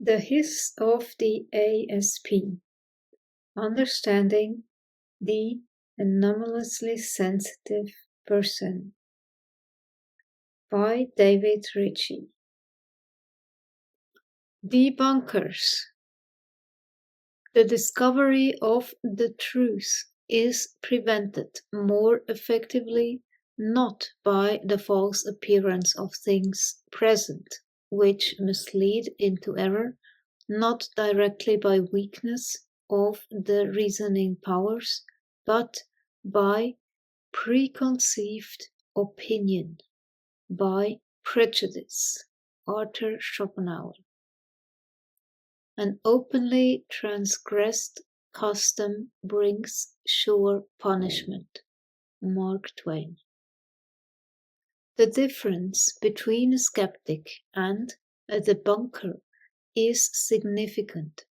The H.I.S.S of the A.S.P. Understanding the Anomalously Sensitive Person by David Ritchey. Debunkers. The discovery of the truth is prevented more effectively not by the false appearance of things present, which mislead into error, not directly by weakness of the reasoning powers, but by preconceived opinion, by prejudice. Arthur Schopenhauer. An openly transgressed custom brings sure punishment. Mark Twain. The difference between a skeptic and a debunker is significant.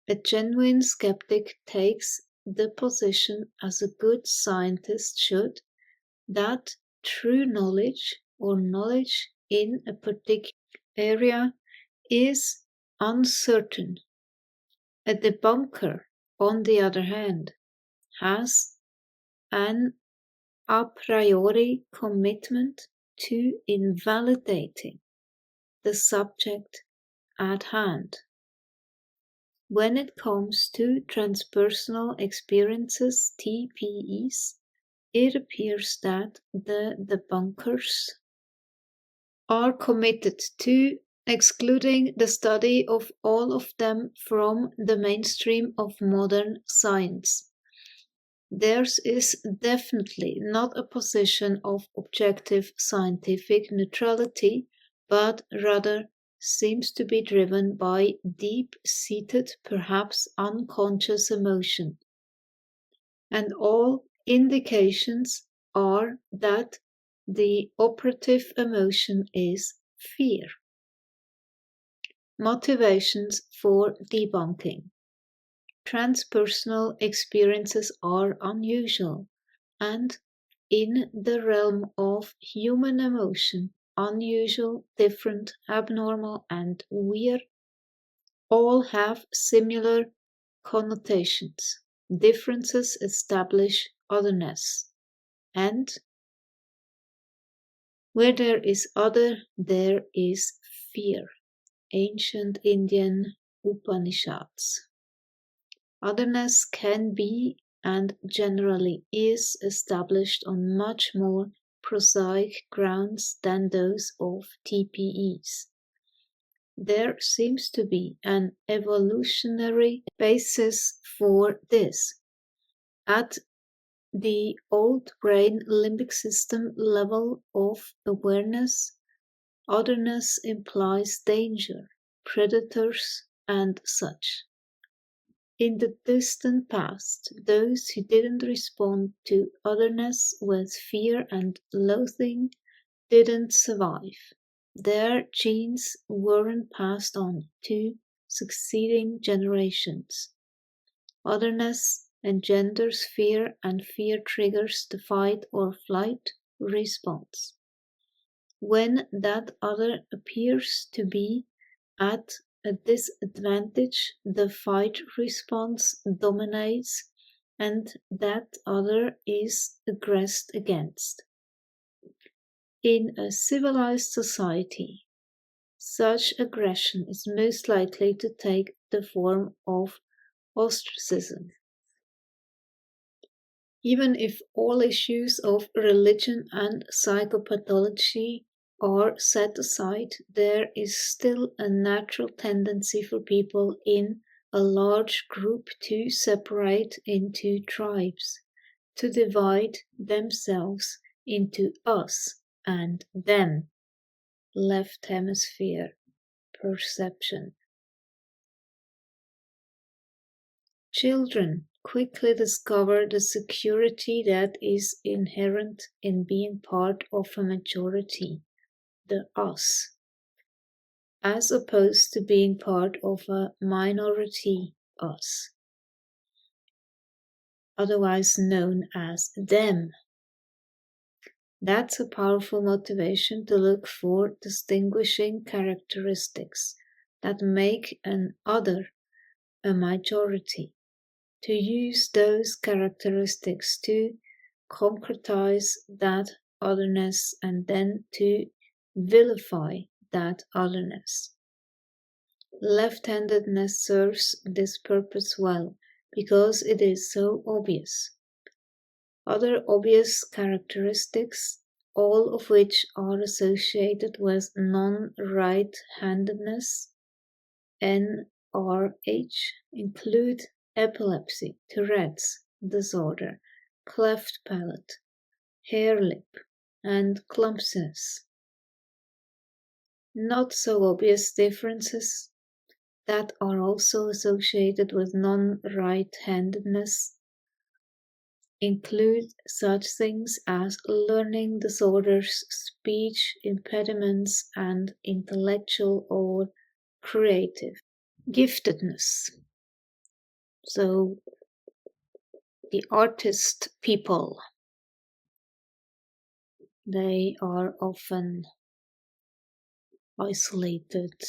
A genuine skeptic takes the position, as a good scientist should, that true knowledge or knowledge in a particular area is uncertain. A debunker, on the other hand, has an a priori commitment to invalidating the subject at hand. When it comes to transpersonal experiences, TPEs, it appears that the debunkers are committed to excluding the study of all of them from the mainstream of modern science. Theirs is definitely not a position of objective scientific neutrality, but rather seems to be driven by deep-seated, perhaps unconscious emotion. And all indications are that the operative emotion is fear. Motivations for debunking. Transpersonal experiences are unusual, and in the realm of human emotion, unusual, different, abnormal, and weird all have similar connotations. Differences establish otherness, and where there is other, there is fear. Ancient Indian Upanishads. Otherness can be and generally is established on much more prosaic grounds than those of TPEs. There seems to be an evolutionary basis for this. At the old brain limbic system level of awareness, otherness implies danger, predators, and such. In the distant past, those who didn't respond to otherness with fear and loathing didn't survive. Their genes weren't passed on to succeeding generations. Otherness engenders fear, and fear triggers the fight or flight response. When that other appears to be at a disadvantage, the fight response dominates, and that other is aggressed against. In a civilized society, such aggression is most likely to take the form of ostracism. Even if all issues of religion and psychopathology are set aside, there is still a natural tendency for people in a large group to separate into tribes, to divide themselves into us and them. Left hemisphere perception. Children quickly discover the security that is inherent in being part of a majority, the us, as opposed to being part of a minority us, otherwise known as them. That's a powerful motivation to look for distinguishing characteristics, that make an other a majority, to use those characteristics to concretize that otherness and then to vilify that otherness. Left-handedness serves this purpose well because it is so obvious. Other obvious characteristics, all of which are associated with non-right-handedness, NRH, include epilepsy, Tourette's disorder, cleft palate, hare lip, and clumsiness. Not so obvious differences that are also associated with non-right-handedness include such things as learning disorders, speech impediments, and intellectual or creative giftedness. So the artist people, they are often isolated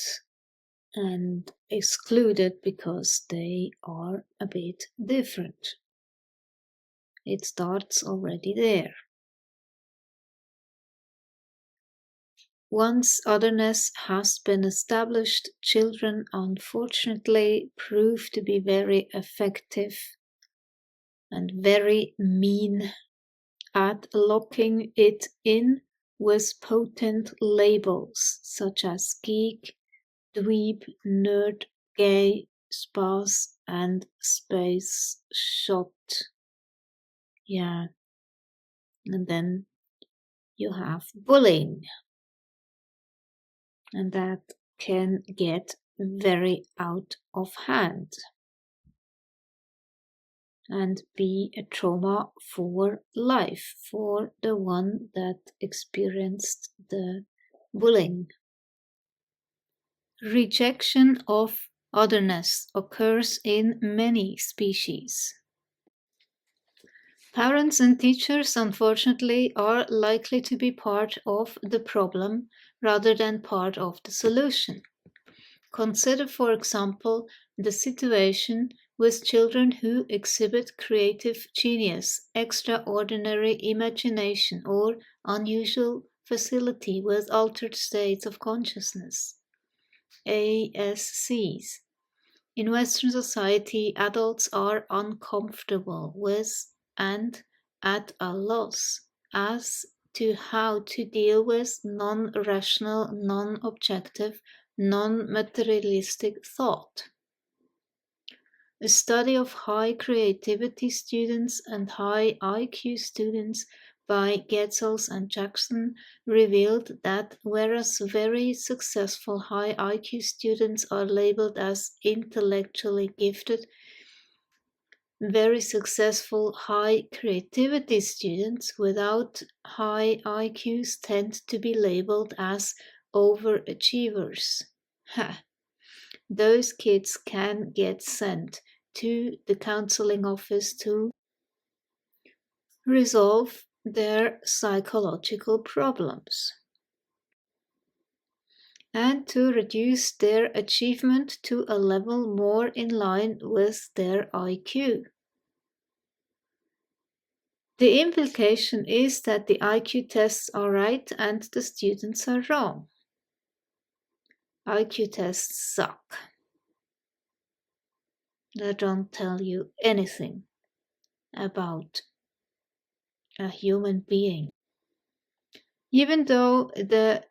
and excluded because they are a bit different. It starts already there. Once otherness has been established, children unfortunately prove to be very effective and very mean at locking it in with potent labels such as geek, dweeb, nerd, gay, spas, and space shot. Yeah, and then you have bullying, and that can get very out of hand and be a trauma for life for the one that experienced the bullying. Rejection of otherness occurs in many species. Parents and teachers, unfortunately, are likely to be part of the problem rather than part of the solution. Consider, for example, the situation with children who exhibit creative genius, extraordinary imagination, or unusual facility with altered states of consciousness. A.S.Cs. In Western society, adults are uncomfortable with and at a loss as to how to deal with non-rational, non-objective, non-materialistic thought. A study of high creativity students and high IQ students by Getzels and Jackson revealed that whereas very successful high IQ students are labeled as intellectually gifted, very successful high creativity students without high IQs tend to be labeled as overachievers. Ha! Those kids can get sent to the counseling office to resolve their psychological problems and to reduce their achievement to a level more in line with their IQ. The implication is that the IQ tests are right and the students are wrong. IQ tests suck. They don't tell you anything about a human being. Even though the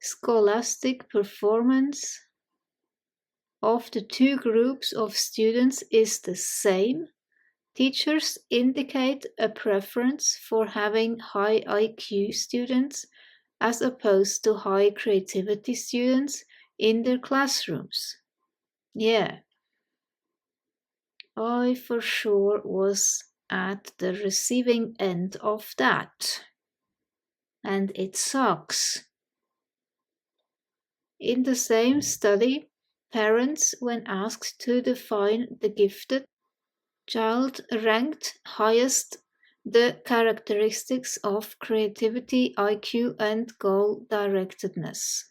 scholastic performance of the two groups of students is the same, teachers indicate a preference for having high IQ students as opposed to high creativity students in their classrooms. Yeah, I for sure was at the receiving end of that. And it sucks. In the same study, parents, when asked to define the gifted child, ranked highest the characteristics of creativity, IQ, and goal directedness.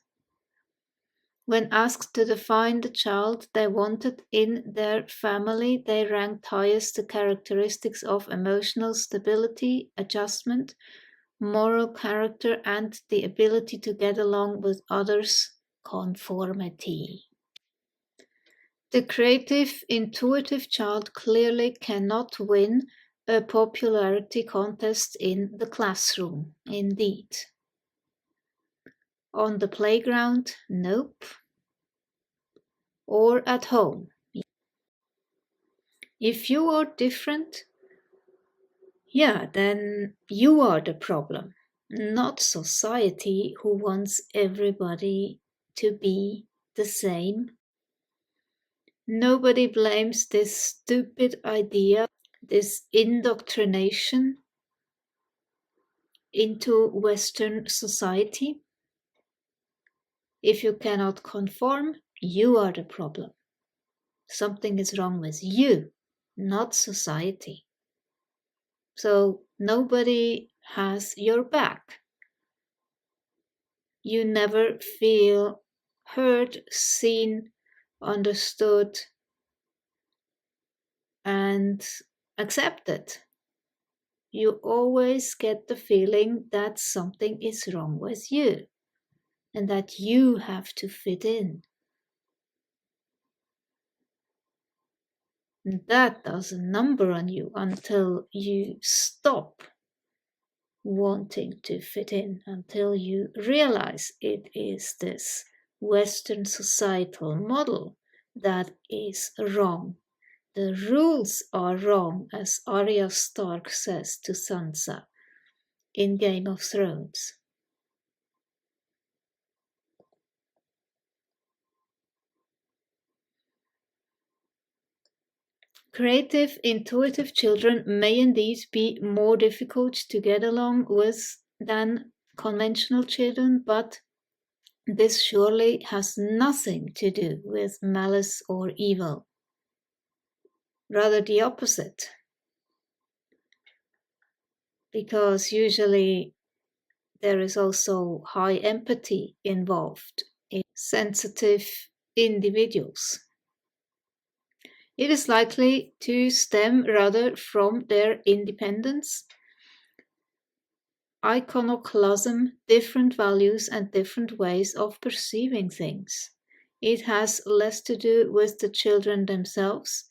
When asked to define the child they wanted in their family, they ranked highest the characteristics of emotional stability, adjustment, moral character, and the ability to get along with others, conformity. The creative, intuitive child clearly cannot win a popularity contest in the classroom, indeed. On the playground, nope. Or at home. If you are different, yeah, then you are the problem, not society who wants everybody to be the same. Nobody blames this stupid idea, this indoctrination into Western society. If you cannot conform, you are the problem. Something is wrong with you, not society. So nobody has your back. You never feel heard, seen, understood, and accepted. You always get the feeling that something is wrong with you and that you have to fit in. And that does a number on you until you stop wanting to fit in, until you realize it is this Western societal model that is wrong. The rules are wrong, as Arya Stark says to Sansa in Game of Thrones. Creative, intuitive children may indeed be more difficult to get along with than conventional children, but this surely has nothing to do with malice or evil. Rather the opposite. Because usually there is also high empathy involved in sensitive individuals. It is likely to stem rather from their independence, iconoclasm, different values, and different ways of perceiving things. It has less to do with the children themselves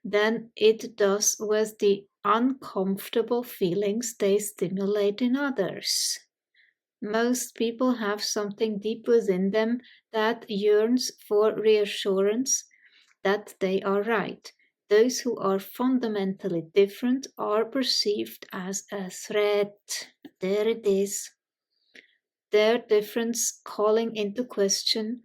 than it does with the uncomfortable feelings they stimulate in others. Most people have something deep within them that yearns for reassurance that they are right. Those who are fundamentally different are perceived as a threat. There it is. Their difference calling into question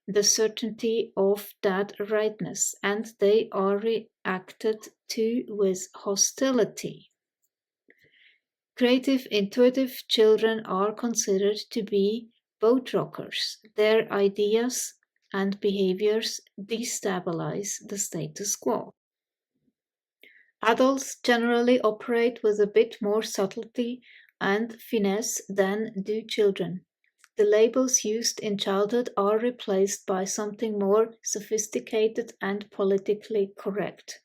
the certainty of that rightness, and they are reacted to with hostility. Creative, intuitive children are considered to be boat rockers. Their ideas and behaviors destabilize the status quo. Adults generally operate with a bit more subtlety and finesse than do children. The labels used in childhood are replaced by something more sophisticated and politically correct.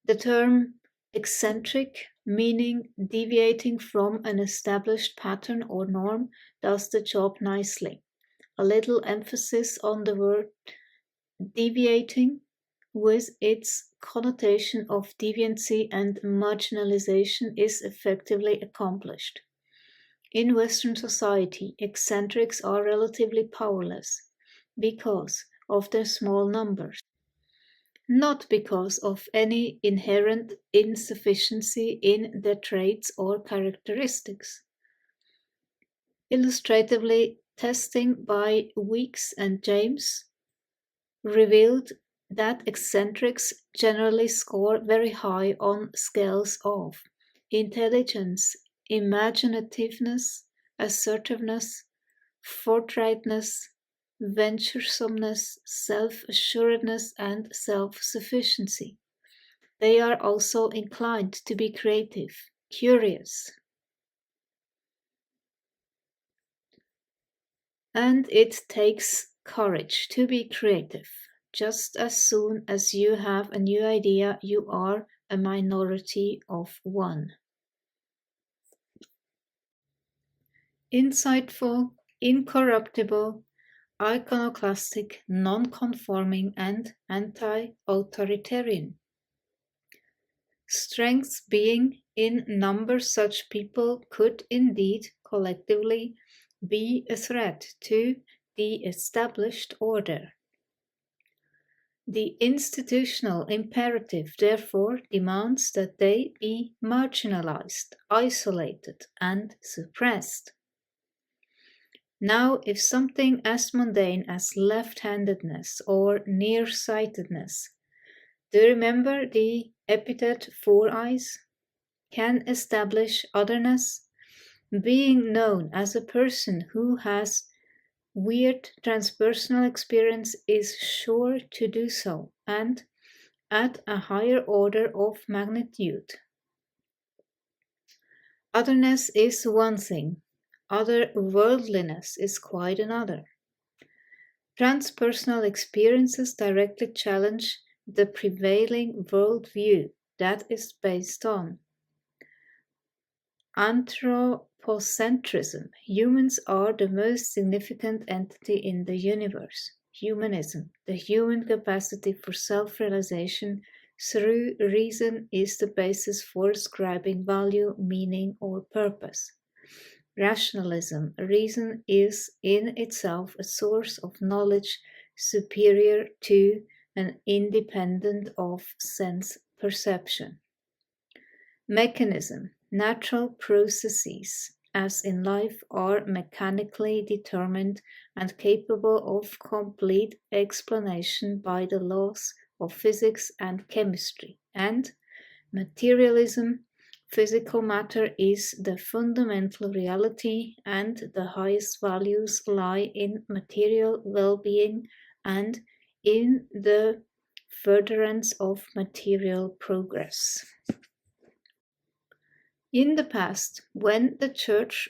The term eccentric, meaning deviating from an established pattern or norm, does the job nicely. A little emphasis on the word deviating, with its connotation of deviancy and marginalization, is effectively accomplished. In Western society, eccentrics are relatively powerless because of their small numbers, not because of any inherent insufficiency in their traits or characteristics. Illustratively, testing by Weeks and James revealed that eccentrics generally score very high on scales of intelligence, imaginativeness, assertiveness, forthrightness, venturesomeness, self-assuredness, and self-sufficiency. They are also inclined to be creative, curious. And it takes courage to be creative. Just as soon as you have a new idea, you are a minority of one. Insightful, incorruptible, iconoclastic, non-conforming, and anti-authoritarian. Strength being in number, such people could indeed collectively be a threat to the established order. The institutional imperative, therefore, demands that they be marginalized, isolated, and suppressed. Now, if something as mundane as left-handedness or nearsightedness, do you remember the epithet four eyes, can establish otherness, being known as a person who has weird transpersonal experience is sure to do so, and at a higher order of magnitude. Otherness is one thing, otherworldliness is quite another. Transpersonal experiences directly challenge the prevailing worldview that is based on anthropocentrism. Humans are the most significant entity in the universe. Humanism, the human capacity for self-realization through reason, is the basis for ascribing value, meaning, or purpose. Rationalism, reason is in itself a source of knowledge superior to and independent of sense perception. Mechanism, natural processes, as in life, are mechanically determined and capable of complete explanation by the laws of physics and chemistry. And materialism, physical matter is the fundamental reality, and the highest values lie in material well-being and in the furtherance of material progress. In the past, when the Church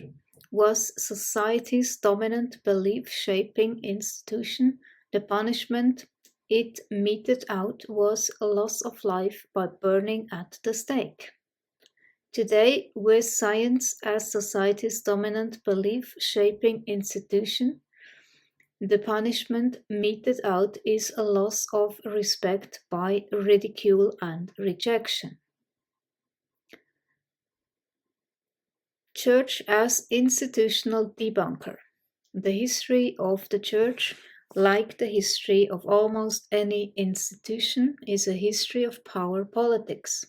was society's dominant belief-shaping institution, the punishment it meted out was a loss of life by burning at the stake. Today, with science as society's dominant belief-shaping institution, the punishment meted out is a loss of respect by ridicule and rejection. Church as institutional debunker. The history of the Church, like the history of almost any institution, is a history of power politics.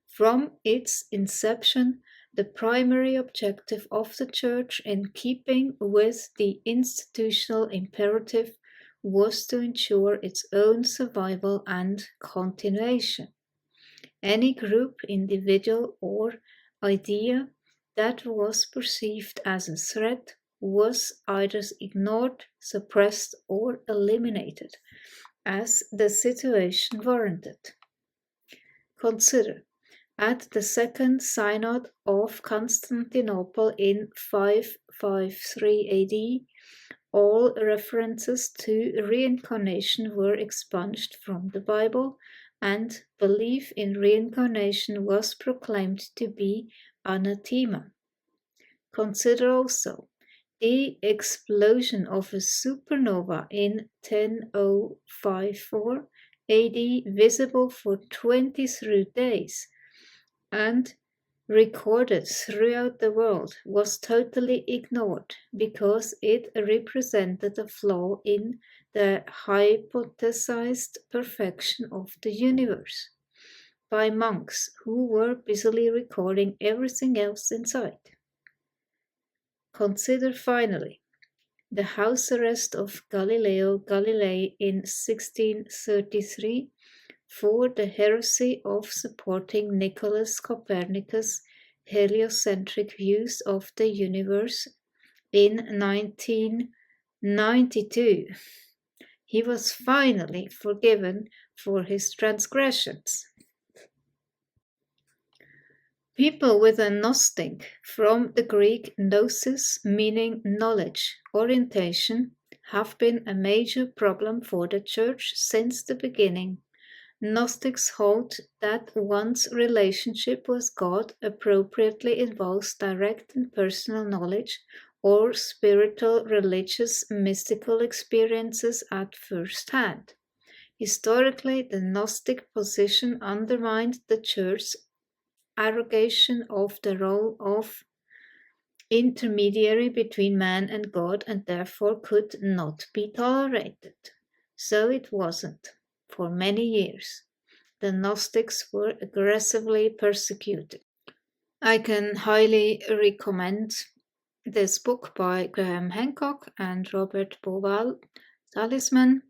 From its inception, the primary objective of the Church, in keeping with the institutional imperative, was to ensure its own survival and continuation. Any group, individual, or idea that was perceived as a threat was either ignored, suppressed, or eliminated, as the situation warranted. Consider, at the Second Synod of Constantinople in 553 AD, all references to reincarnation were expunged from the Bible, and belief in reincarnation was proclaimed to be anathema. Consider also the explosion of a supernova in 10054 AD, visible for 23 days and recorded throughout the world, was totally ignored because it represented a flaw in the hypothesized perfection of the universe by monks who were busily recording everything else in sight. Consider finally the house arrest of Galileo Galilei in 1633 for the heresy of supporting Nicholas Copernicus' heliocentric views of the universe in 1992. He was finally forgiven for his transgressions. People with a Gnostic, from the Greek gnosis meaning knowledge, orientation, have been a major problem for the Church since the beginning. Gnostics hold that one's relationship with God appropriately involves direct and personal knowledge or spiritual, religious, mystical experiences at first hand. Historically, the Gnostic position undermined the Church's arrogation of the role of intermediary between man and God and therefore could not be tolerated. So it wasn't. For many years, the Gnostics were aggressively persecuted. I can highly recommend this book by Graham Hancock and Robert Bauval, Talisman.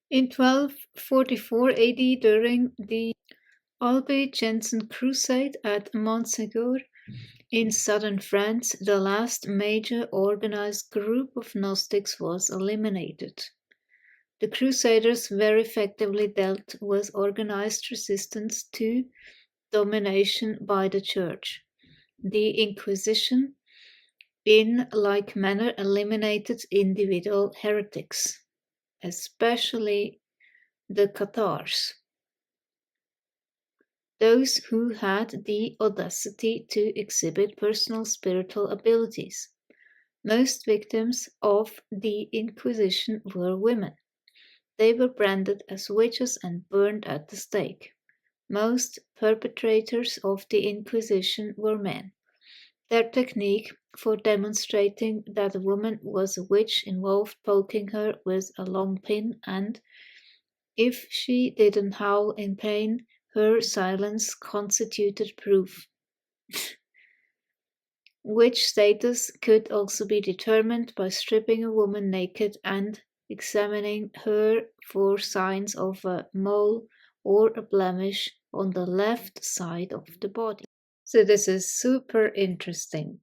In 1244 AD, during the Albigensian Crusade at Montségur in southern France, the last major organized group of Gnostics was eliminated. The Crusaders very effectively dealt with organized resistance to domination by the Church. The Inquisition, in like manner, eliminated individual heretics, especially the Cathars, those who had the audacity to exhibit personal spiritual abilities. Most victims of the Inquisition were women. They were branded as witches and burned at the stake. Most perpetrators of the Inquisition were men. Their technique for demonstrating that a woman was a witch involved poking her with a long pin, and if she didn't howl in pain, her silence constituted proof. Witch status could also be determined by stripping a woman naked and examining her for signs of a mole or a blemish on the left side of the body. So this is super interesting.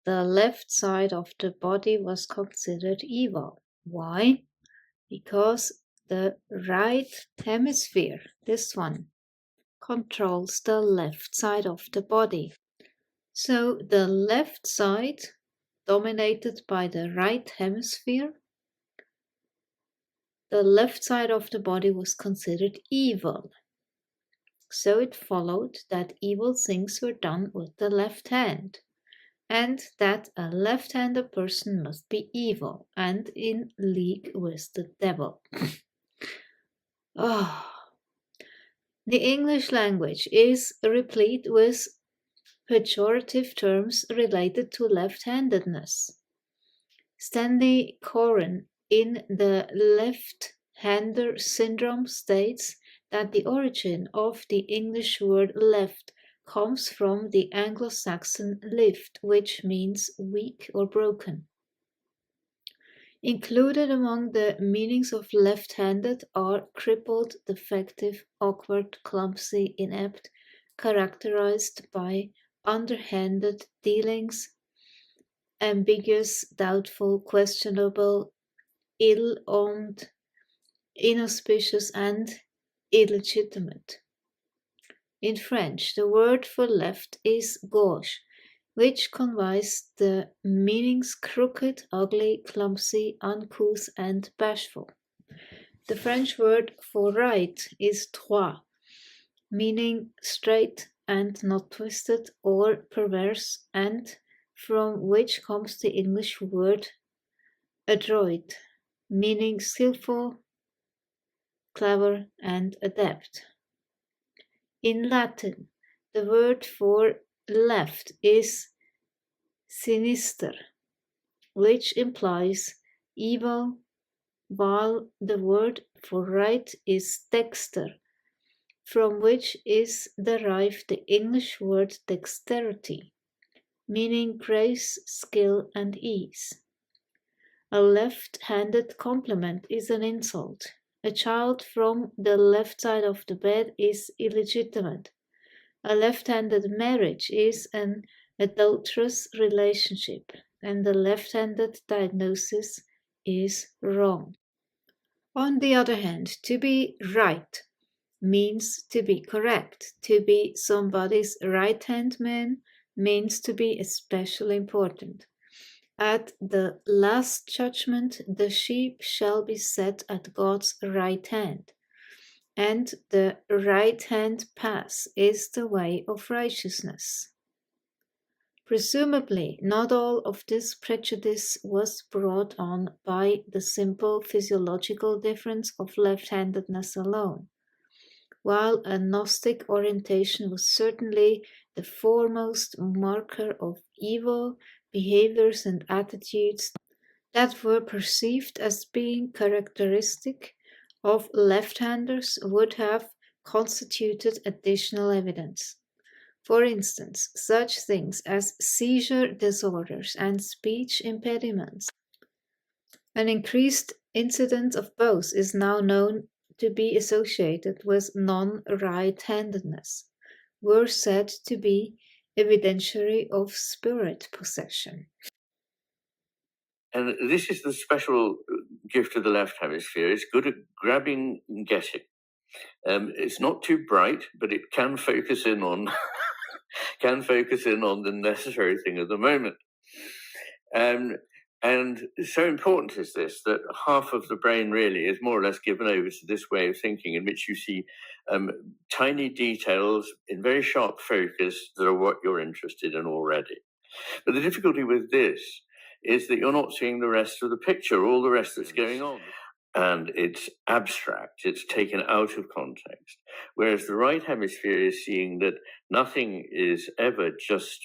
The left side of the body was considered evil. Why? Because the right hemisphere, this one, controls the left side of the body. So the left side, dominated by the right hemisphere, the left side of the body was considered evil. So it followed that evil things were done with the left hand, and that a left-handed person must be evil and in league with the devil. Oh. The English language is replete with pejorative terms related to left-handedness. Stanley Coren in The Left-Hander Syndrome states that the origin of the English word left comes from the Anglo-Saxon lift, which means weak or broken. Included among the meanings of left-handed are crippled, defective, awkward, clumsy, inept, characterized by underhanded dealings, ambiguous, doubtful, questionable, ill-omened, inauspicious, and illegitimate. In French, the word for left is gauche, which conveys the meanings crooked, ugly, clumsy, uncouth, and bashful. The French word for right is droit, meaning straight and not twisted or perverse, and from which comes the English word adroit, meaning skillful, clever, and adept. In Latin, the word for left is sinister, which implies evil, while the word for right is dexter, from which is derived the English word dexterity, meaning grace, skill, and ease. A left-handed compliment is an insult. A child from the left side of the bed is illegitimate. A left-handed marriage is an adulterous relationship, and the left-handed diagnosis is wrong. On the other hand, to be right means to be correct. To be somebody's right-hand man means to be especially important. At the last judgment, the sheep shall be set at God's right hand, and the right hand path is the way of righteousness. Presumably, not all of this prejudice was brought on by the simple physiological difference of left-handedness alone. While a Gnostic orientation was certainly the foremost marker of evil behaviors and attitudes that were perceived as being characteristic of left-handers would have constituted additional evidence. For instance, such things as seizure disorders and speech impediments. An increased incidence of both is now known to be associated with non-right-handedness, were said to be evidentiary of spirit possession. And this is the special gift of the left hemisphere. It's good at grabbing and getting. It's not too bright, but it can focus in on the necessary thing at the moment. And so important is this that half of the brain really is more or less given over to this way of thinking, in which you see tiny details in very sharp focus that are what you're interested in already. But the difficulty with this is that you're not seeing the rest of the picture, all the rest that's going on. And it's abstract, it's taken out of context. Whereas the right hemisphere is seeing that nothing is ever just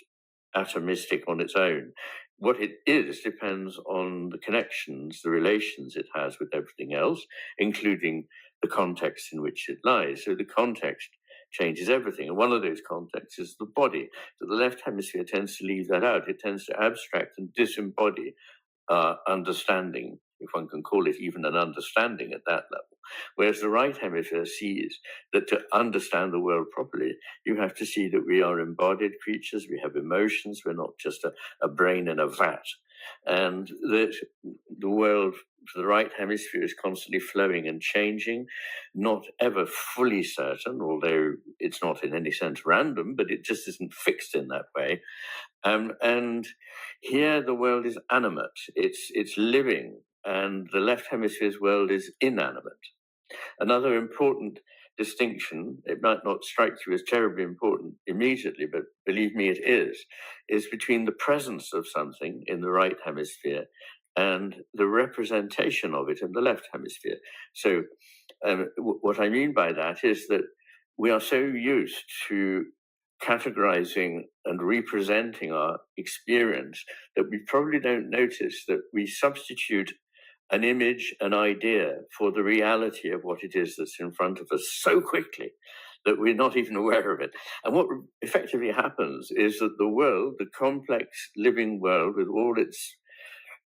atomistic on its own. What it is depends on the connections, the relations it has with everything else, including the context in which it lies. So the context changes everything. And one of those contexts is the body. So the left hemisphere tends to leave that out. It tends to abstract and disembody understanding, if one can call it even an understanding at that level. Whereas the right hemisphere sees that to understand the world properly, you have to see that we are embodied creatures, we have emotions, we're not just a brain in a vat. And that the world, the right hemisphere, is constantly flowing and changing, not ever fully certain, although it's not in any sense random, but it just isn't fixed in that way. And here the world is animate, it's living, and the left hemisphere's world is inanimate. Another important distinction, it might not strike you as terribly important immediately, but believe me, it is between the presence of something in the right hemisphere and the representation of it in the left hemisphere. So what I mean by that is that we are so used to categorizing and representing our experience that we probably don't notice that we substitute an image, an idea for the reality of what it is that's in front of us so quickly that we're not even aware of it. And what effectively happens is that the world, the complex living world with all its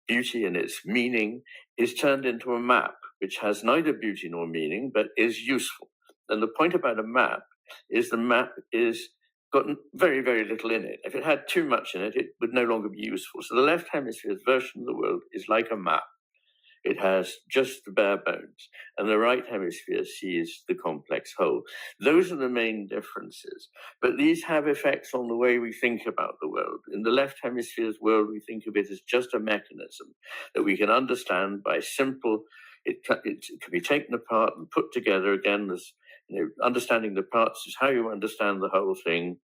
beauty and its meaning, is turned into a map which has neither beauty nor meaning but is useful. And the point about a map is the map is got very, very little in it. If it had too much in it, it would no longer be useful. So the left hemisphere's version of the world is like a map. It has just the bare bones, and the right hemisphere sees the complex whole. Those are the main differences, but these have effects on the way we think about the world. In the left hemisphere's world, we think of it as just a mechanism that we can understand by simple, it can be taken apart and put together again. As understanding the parts is how you understand the whole thing.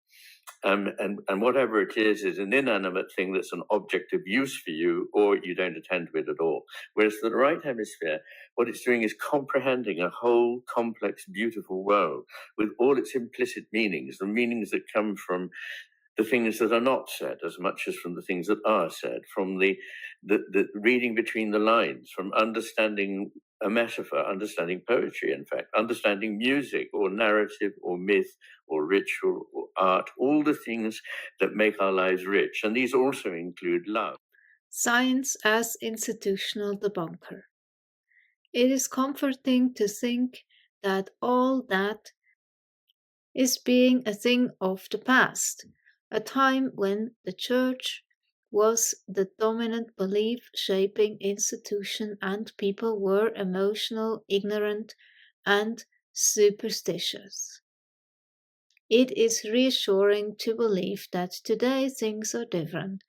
And whatever it is an inanimate thing that's an object of use for you, or you don't attend to it at all. Whereas the right hemisphere, what it's doing is comprehending a whole complex, beautiful world with all its implicit meanings, the meanings that come from the things that are not said as much as from the things that are said, from the reading between the lines, from understanding a metaphor, understanding poetry, in fact, understanding music or narrative or myth or ritual or art, all the things that make our lives rich. And these also include love. Science as institutional debunker. It is comforting to think that all that is being a thing of the past, a time when the church was the dominant belief shaping institution and people were emotional, ignorant, and superstitious. It is reassuring to believe that today things are different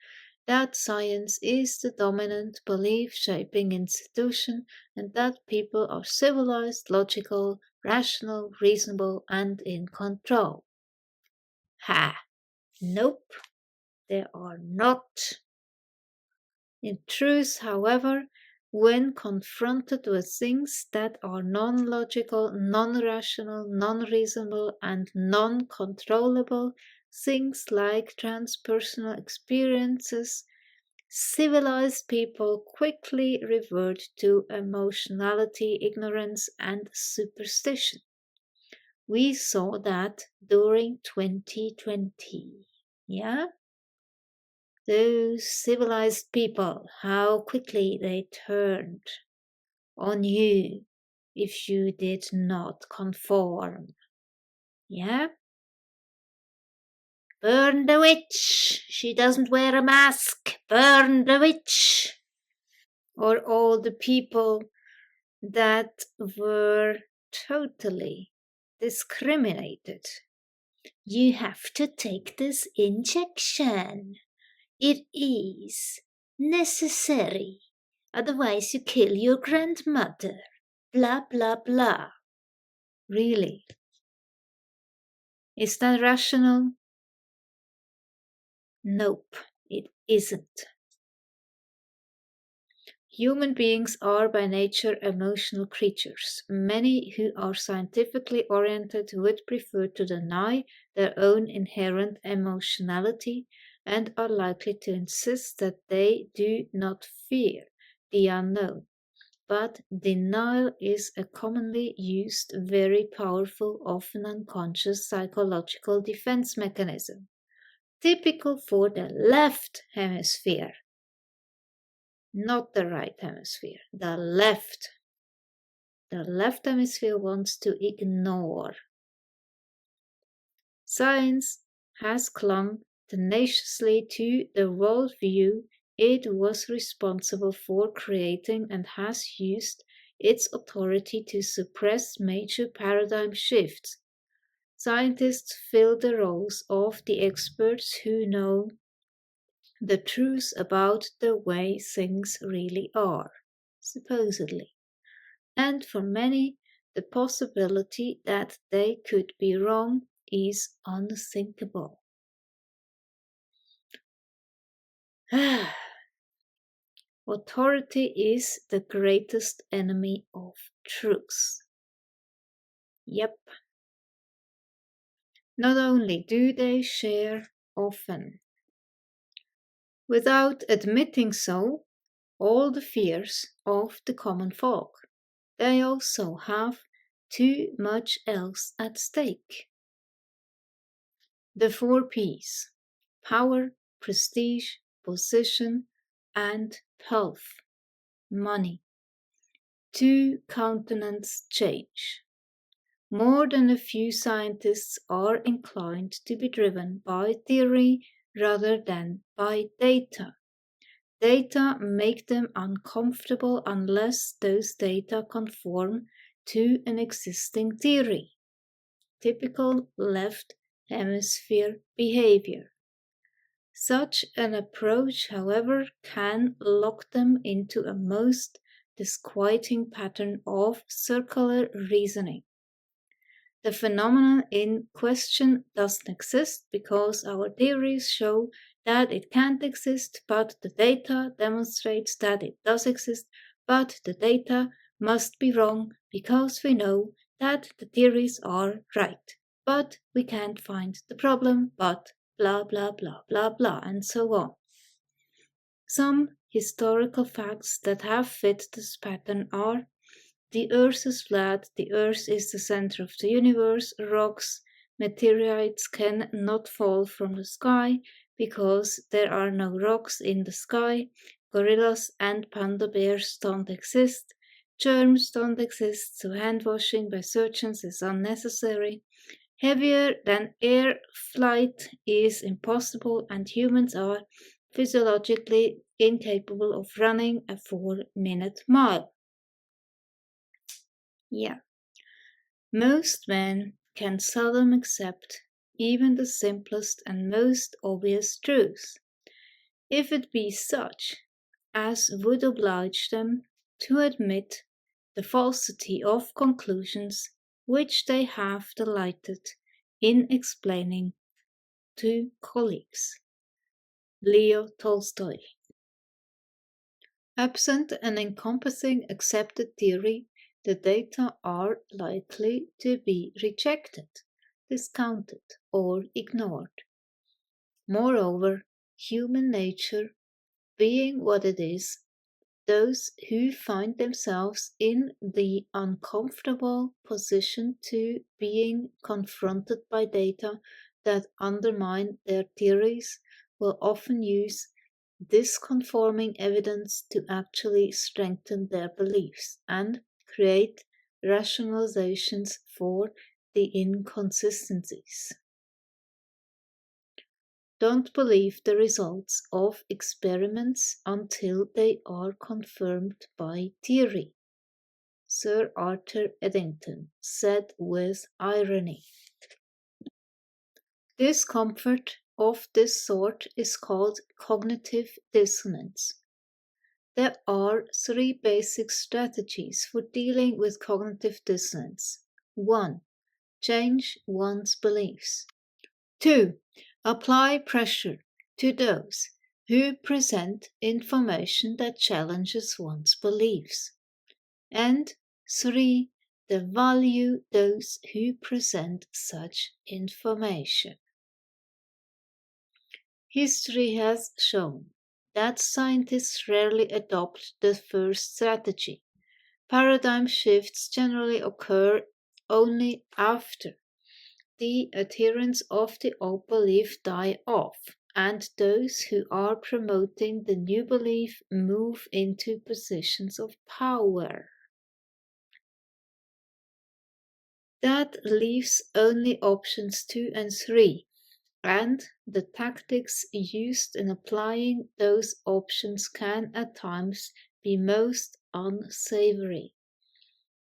that science is the dominant belief-shaping institution and that people are civilized, logical, rational, reasonable, and in control. Ha! Nope, they are not. In truth, however, when confronted with things that are non-logical, non-rational, non-reasonable, and non-controllable, things like transpersonal experiences, civilized people quickly revert to emotionality, ignorance, and superstition. We saw that during 2020. Yeah? Those civilized people, how quickly they turned on you if you did not conform. Yeah? Burn the witch! She doesn't wear a mask! Burn the witch! Or all the people that were totally discriminated. You have to take this injection. It is necessary. Otherwise you kill your grandmother. Blah, blah, blah. Really? Is that rational? Nope, it isn't. Human beings are by nature emotional creatures. Many who are scientifically oriented would prefer to deny their own inherent emotionality and are likely to insist that they do not fear the unknown. But denial is a commonly used, very powerful, often unconscious psychological defense mechanism, typical for the left hemisphere. Not the right hemisphere, the left. The left hemisphere wants to ignore. Science has clung tenaciously to the worldview it was responsible for creating and has used its authority to suppress major paradigm shifts. Scientists fill the roles of the experts who know the truth about the way things really are, supposedly. And for many, the possibility that they could be wrong is unthinkable. Authority is the greatest enemy of truth. Yep. Not only do they share often, without admitting so, all the fears of the common folk, they also have too much else at stake. The 4 Ps: power, prestige, position, and health, money. 2 countenance change. More than a few scientists are inclined to be driven by theory rather than by data. Data make them uncomfortable unless those data conform to an existing theory. Typical left hemisphere behavior. Such an approach, however, can lock them into a most disquieting pattern of circular reasoning. The phenomenon in question doesn't exist because our theories show that it can't exist, but the data demonstrates that it does exist, but the data must be wrong because we know that the theories are right. But we can't find the problem, but blah blah blah blah blah, and so on. Some historical facts that have fit this pattern are: the Earth is flat, the Earth is the center of the universe, rocks, meteorites can not fall from the sky because there are no rocks in the sky, gorillas and panda bears don't exist, germs don't exist, so hand washing by surgeons is unnecessary, heavier than air flight is impossible, and humans are physiologically incapable of running a 4-minute mile. Yeah, most men can seldom accept even the simplest and most obvious truth. if it be such as would oblige them to admit the falsity of conclusions which they have delighted in explaining to colleagues. Leo Tolstoy. Absent an encompassing accepted theory, the data are likely to be rejected, discounted, or ignored. Moreover, human nature being what it is, those who find themselves in the uncomfortable position to being confronted by data that undermine their theories will often use disconforming evidence to actually strengthen their beliefs and create rationalizations for the inconsistencies. Don't believe the results of experiments until they are confirmed by theory, Sir Arthur Eddington said with irony. Discomfort of this sort is called cognitive dissonance. There are three basic strategies for dealing with cognitive dissonance. 1. Change one's beliefs. 2. Apply pressure to those who present information that challenges one's beliefs. And 3. Value those who present such information. History has shown that scientists rarely adopt the first strategy. Paradigm shifts generally occur only after the adherents of the old belief die off, and those who are promoting the new belief move into positions of power. That leaves only options 2 and 3, and the tactics used in applying those options can at times be most unsavory.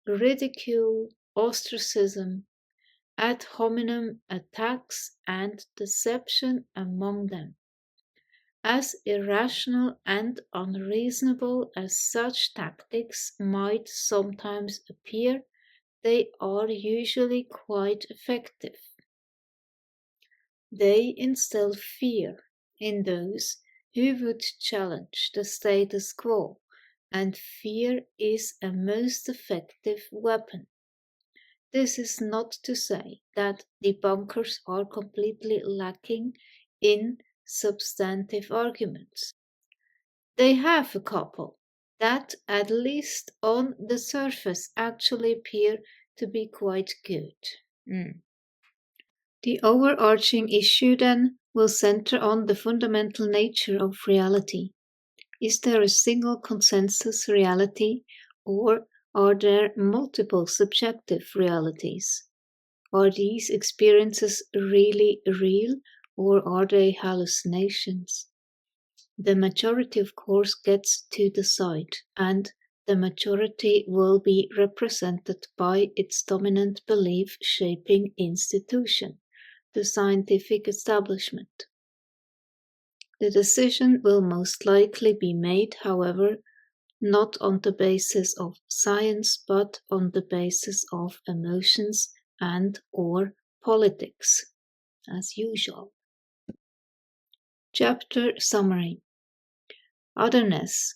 Ridicule, ostracism, ad hominem attacks and deception among them. As irrational and unreasonable as such tactics might sometimes appear, they are usually quite effective. They instill fear in those who would challenge the status quo, and fear is a most effective weapon. This is not to say that debunkers are completely lacking in substantive arguments. They have a couple that, at least on the surface, actually appear to be quite good. The overarching issue, then, will center on the fundamental nature of reality. Is there a single consensus reality, or are there multiple subjective realities? Are these experiences really real, or are they hallucinations? The majority, of course, gets to decide, and the majority will be represented by its dominant belief-shaping institution, the scientific establishment. The decision will most likely be made, however, not on the basis of science, but on the basis of emotions and/or politics, as usual. Chapter Summary. Otherness,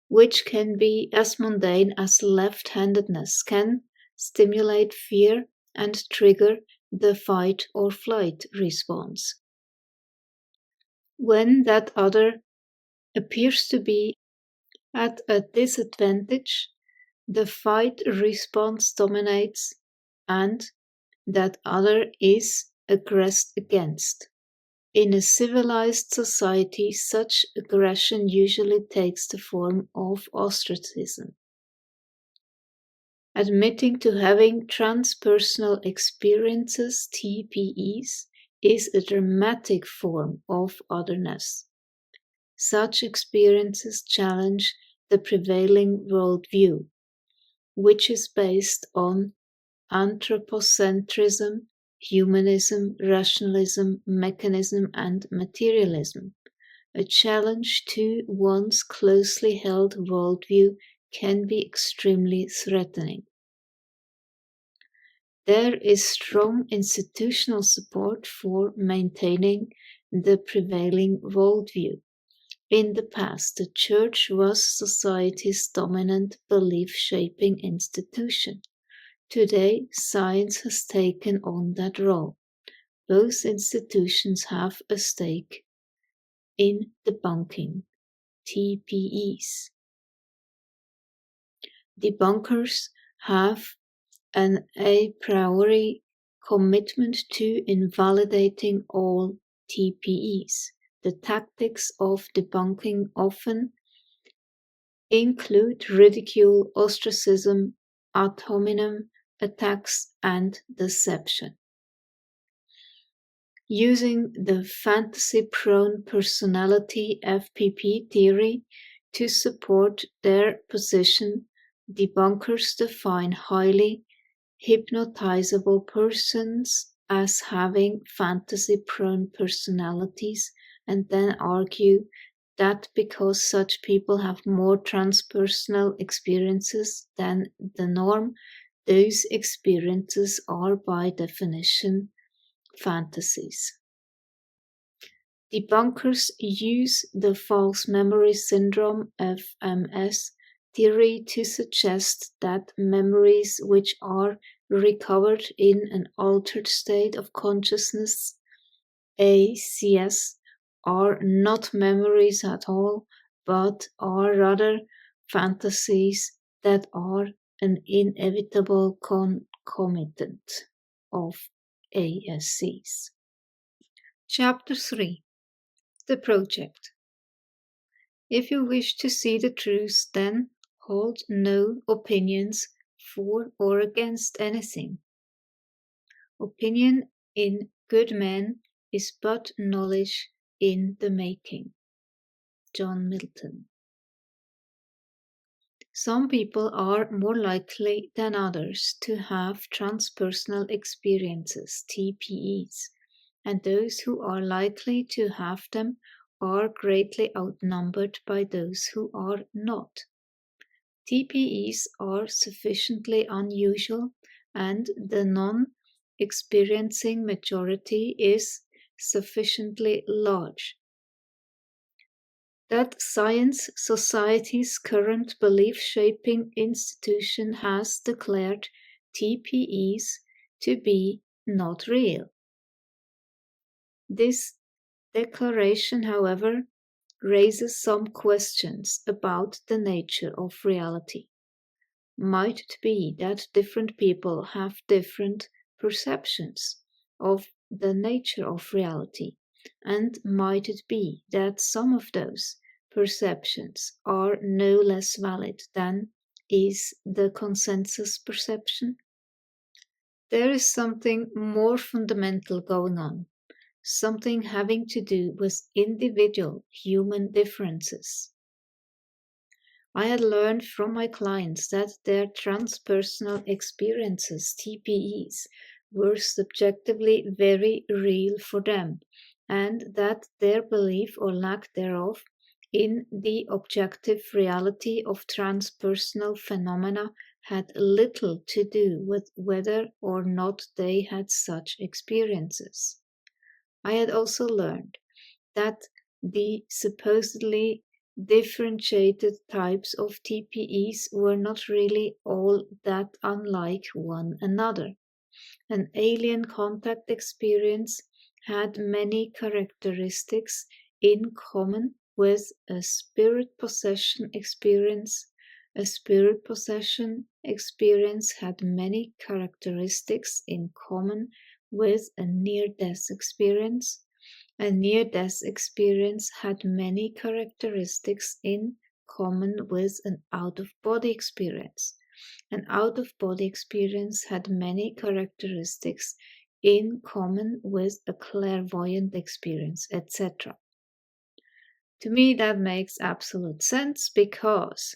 which can be as mundane as left-handedness, can stimulate fear and trigger the fight or flight response. When that other appears to be at a disadvantage, the fight response dominates, and that other is aggressed against. In a civilized society, such aggression usually takes the form of ostracism. Admitting to having transpersonal experiences, TPEs, is a dramatic form of otherness. Such experiences challenge the prevailing worldview, which is based on anthropocentrism, humanism, rationalism, mechanism, and materialism. a challenge to one's closely held worldview can be extremely threatening. There is strong institutional support for maintaining the prevailing worldview. In the past, the Church was society's dominant belief-shaping institution. Today, science has taken on that role. Both institutions have a stake in debunking TPEs. Debunkers have an a priori commitment to invalidating all TPEs. The tactics of debunking often include ridicule, ostracism, ad hominem attacks, and deception. Using the fantasy-prone personality FPP theory to support their position, debunkers define highly hypnotizable persons as having fantasy-prone personalities and then argue that because such people have more transpersonal experiences than the norm, those experiences are by definition fantasies. Debunkers use the false memory syndrome (FMS) theory to suggest that memories which are recovered in an altered state of consciousness (A.S.P) are not memories at all, but are rather fantasies that are an inevitable concomitant of A.S.Ps. Chapter 3: The Project. If you wish to see the truth, then hold no opinions for or against anything. Opinion in good men is but knowledge in the making. John Milton. Some people are more likely than others to have transpersonal experiences, TPEs, and those who are likely to have them are greatly outnumbered by those who are not. TPEs are sufficiently unusual, and the non-experiencing majority is sufficiently large. That Science Society's current belief-shaping institution has declared TPEs to be not real. This declaration, however, raises some questions about the nature of reality. Might it be that different people have different perceptions of the nature of reality? And might it be that some of those perceptions are no less valid than is the consensus perception? There is something more fundamental going on, something having to do with individual human differences. I had learned from my clients that their transpersonal experiences, TPEs, were subjectively very real for them, and that their belief or lack thereof in the objective reality of transpersonal phenomena had little to do with whether or not they had such experiences. I had also learned that the supposedly differentiated types of TPEs were not really all that unlike one another. An alien contact experience had many characteristics in common with a spirit possession experience. A spirit possession experience had many characteristics in common with a near-death experience. A near-death experience had many characteristics in common with an out-of-body experience. An out-of-body experience had many characteristics in common with a clairvoyant experience, etc. To me, that makes absolute sense, because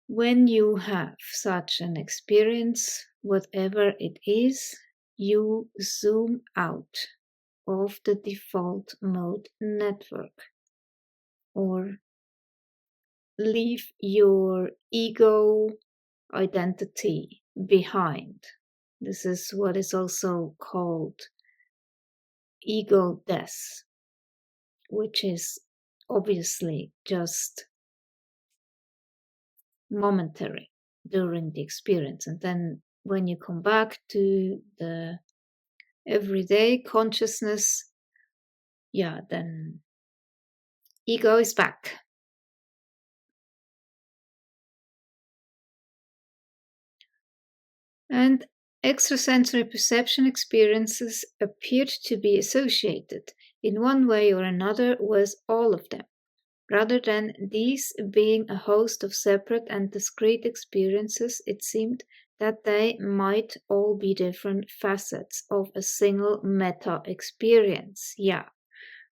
when you have such an experience, whatever it is, you zoom out of the default mode network, or leave your ego identity behind. This is what is also called ego death, which is obviously just momentary during the experience. And then when you come back to the everyday consciousness, then ego is back. And extrasensory perception experiences appeared to be associated in one way or another with all of them, rather than these being a host of separate and discrete experiences. It seemed that they might all be different facets of a single meta-experience,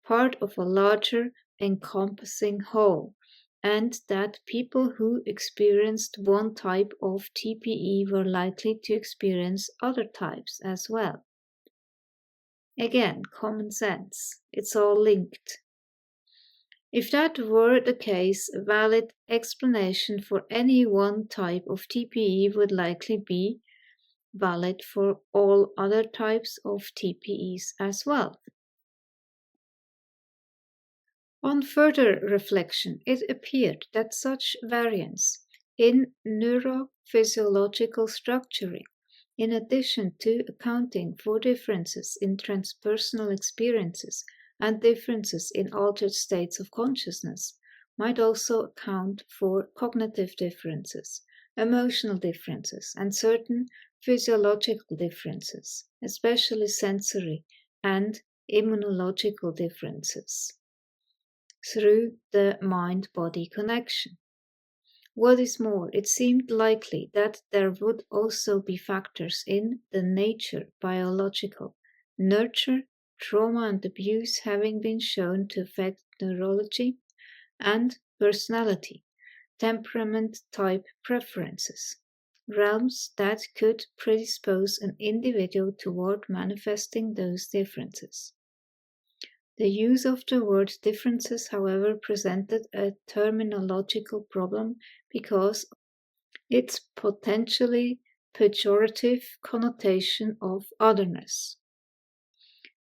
part of a larger encompassing whole, and that people who experienced one type of TPE were likely to experience other types as well. Again, common sense. It's all linked. If that were the case, a valid explanation for any one type of TPE would likely be valid for all other types of TPEs as well. On further reflection, it appeared that such variance in neurophysiological structuring, in addition to accounting for differences in transpersonal experiences and differences in altered states of consciousness, might also account for cognitive differences, emotional differences, and certain physiological differences, especially sensory and immunological differences, through the mind-body connection. What is more, it seemed likely that there would also be factors in the nature, biological, nurture, trauma and abuse having been shown to affect neurology and personality, temperament type preferences, realms that could predispose an individual toward manifesting those differences. The use of the word differences, however, presented a terminological problem because of its potentially pejorative connotation of otherness.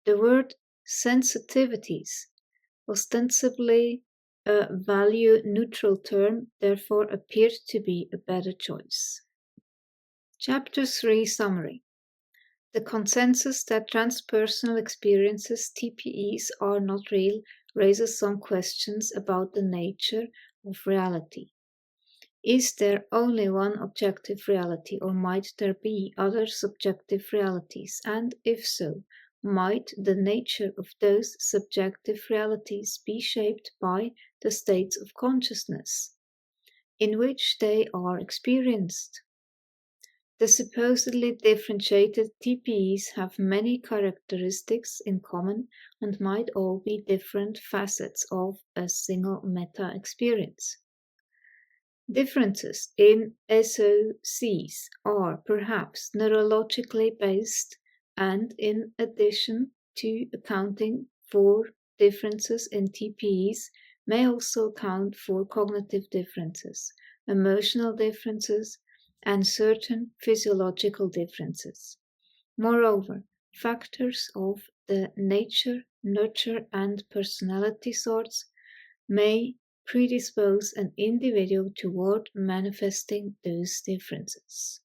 The word sensitivities, ostensibly a value-neutral term, therefore appeared to be a better choice. Chapter 3 Summary. The consensus that transpersonal experiences, TPEs, are not real raises some questions about the nature of reality. Is there only one objective reality, or might there be other subjective realities? And if so, might the nature of those subjective realities be shaped by the states of consciousness in which they are experienced? The supposedly differentiated TPEs have many characteristics in common and might all be different facets of a single meta-experience. Differences in SOCs are perhaps neurologically based, and in addition to accounting for differences in TPEs, may also account for cognitive differences, emotional differences, and certain physiological differences. Moreover, factors of the nature, nurture, and personality sorts may predispose an individual toward manifesting those differences.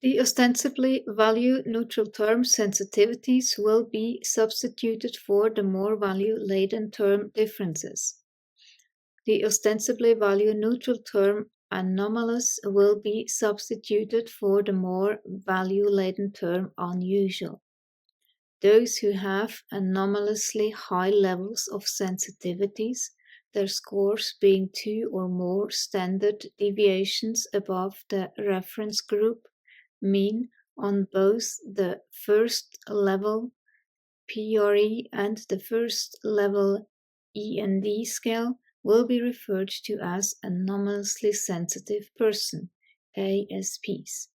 The ostensibly value-neutral term sensitivities will be substituted for the more value-laden term differences. The ostensibly value-neutral term anomalous will be substituted for the more value-laden term unusual. Those who have anomalously high levels of sensitivities, their scores being 2 or more standard deviations above the reference group mean on both the first level PRE and the first level END scale, will be referred to as anomalously sensitive person, A.S.Ps.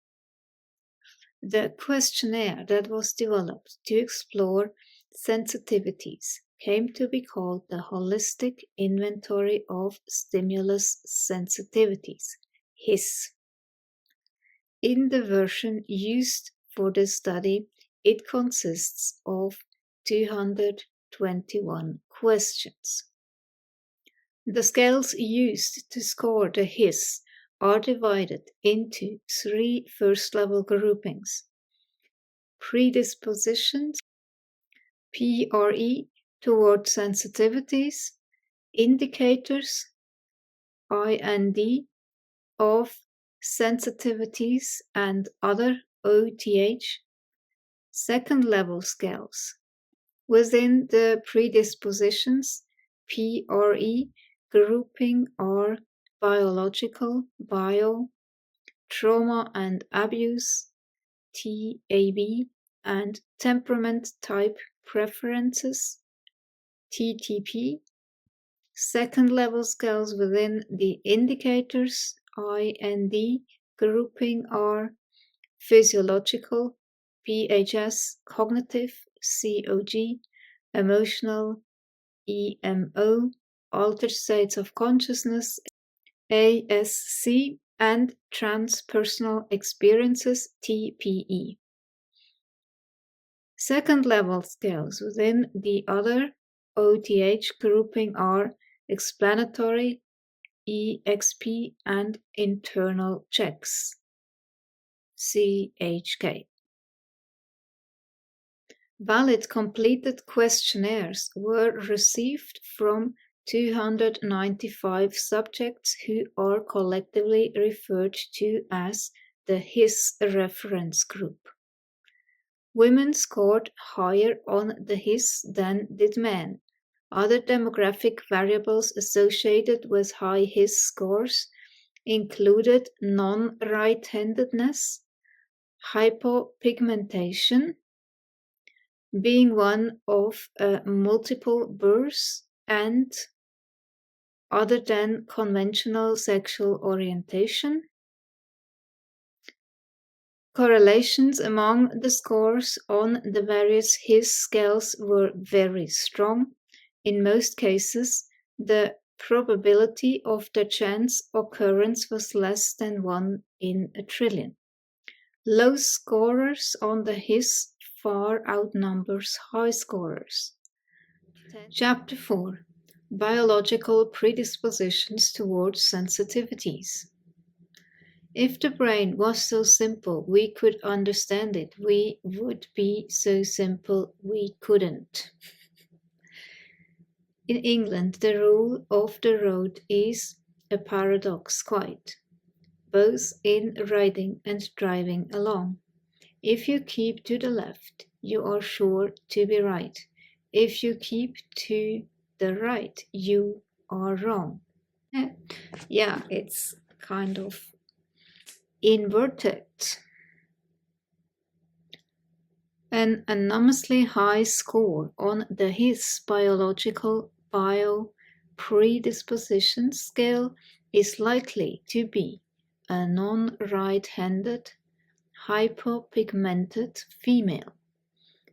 The questionnaire that was developed to explore sensitivities came to be called the Holistic Inventory of Stimulus Sensitivities, H.I.S.S. In the version used for this study, it consists of 221 questions. The scales used to score the H.I.S.S are divided into 3 first-level groupings: predispositions, PRE, toward sensitivities, indicators, IND, of sensitivities, and other, OTH, second-level scales. Within the predispositions, PRE, grouping are biological, bio, trauma and abuse, TAB, and temperament type preferences, TTP. Second-level scales within the indicators, IND, grouping are physiological, PHS, cognitive, COG, emotional, EMO, altered states of consciousness, A.S.C, and transpersonal experiences, TPE. Second-level scales within the other OTH grouping are explanatory, EXP, and internal checks, CHK. Valid completed questionnaires were received from 295 subjects who are collectively referred to as the H.I.S.S reference group. Women scored higher on the H.I.S.S than did men. Other demographic variables associated with high H.I.S.S scores included non-right-handedness, hypopigmentation, being one of multiple births, and other than conventional sexual orientation. Correlations among the scores on the various H.I.S.S scales were very strong. In most cases, the probability of the chance occurrence was less than 1 in a trillion. Low scorers on the H.I.S.S far outnumbers high scorers. Chapter 4: Biological predispositions towards sensitivities. If the brain was so simple we could understand it, we would be so simple we couldn't. In England, the rule of the road is a paradox quite, both in riding and driving along. If you keep to the left, you are sure to be right. If you keep to the right, you are wrong. Yeah, it's kind of inverted. An enormously high score on the H.I.S.S biological bio predisposition scale is likely to be a non-right-handed, hypopigmented female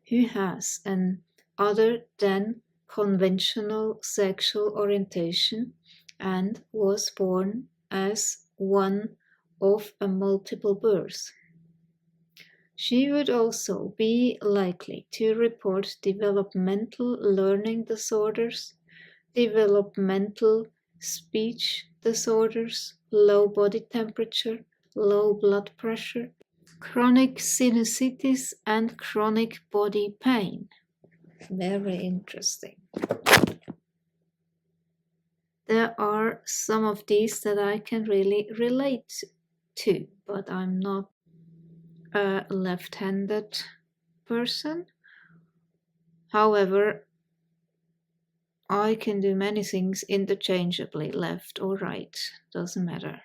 who has an other than conventional sexual orientation and was born as one of a multiple birth. She would also be likely to report developmental learning disorders, developmental speech disorders, low body temperature, low blood pressure, chronic sinusitis, and chronic body pain. Very interesting. There are some of these that I can really relate to, but I'm not a left-handed person. However, I can do many things interchangeably, left or right, doesn't matter.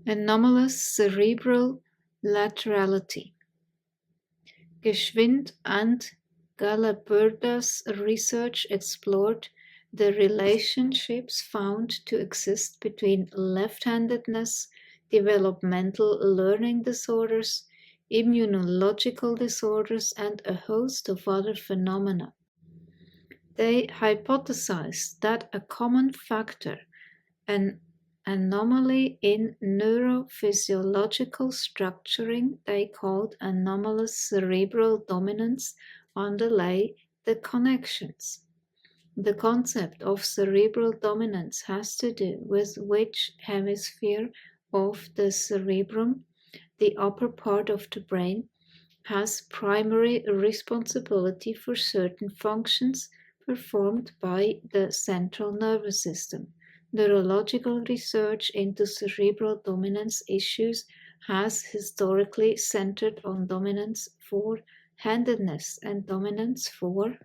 Anomalous cerebral laterality. Geschwind and Galaperda's research explored the relationships found to exist between left-handedness, developmental learning disorders, immunological disorders, and a host of other phenomena. They hypothesized that a common factor, an anomaly in neurophysiological structuring they called anomalous cerebral dominance, underlay the connections. The concept of cerebral dominance has to do with which hemisphere of the cerebrum, the upper part of the brain, has primary responsibility for certain functions performed by the central nervous system. Neurological research into cerebral dominance issues has historically centered on dominance for handedness and dominance for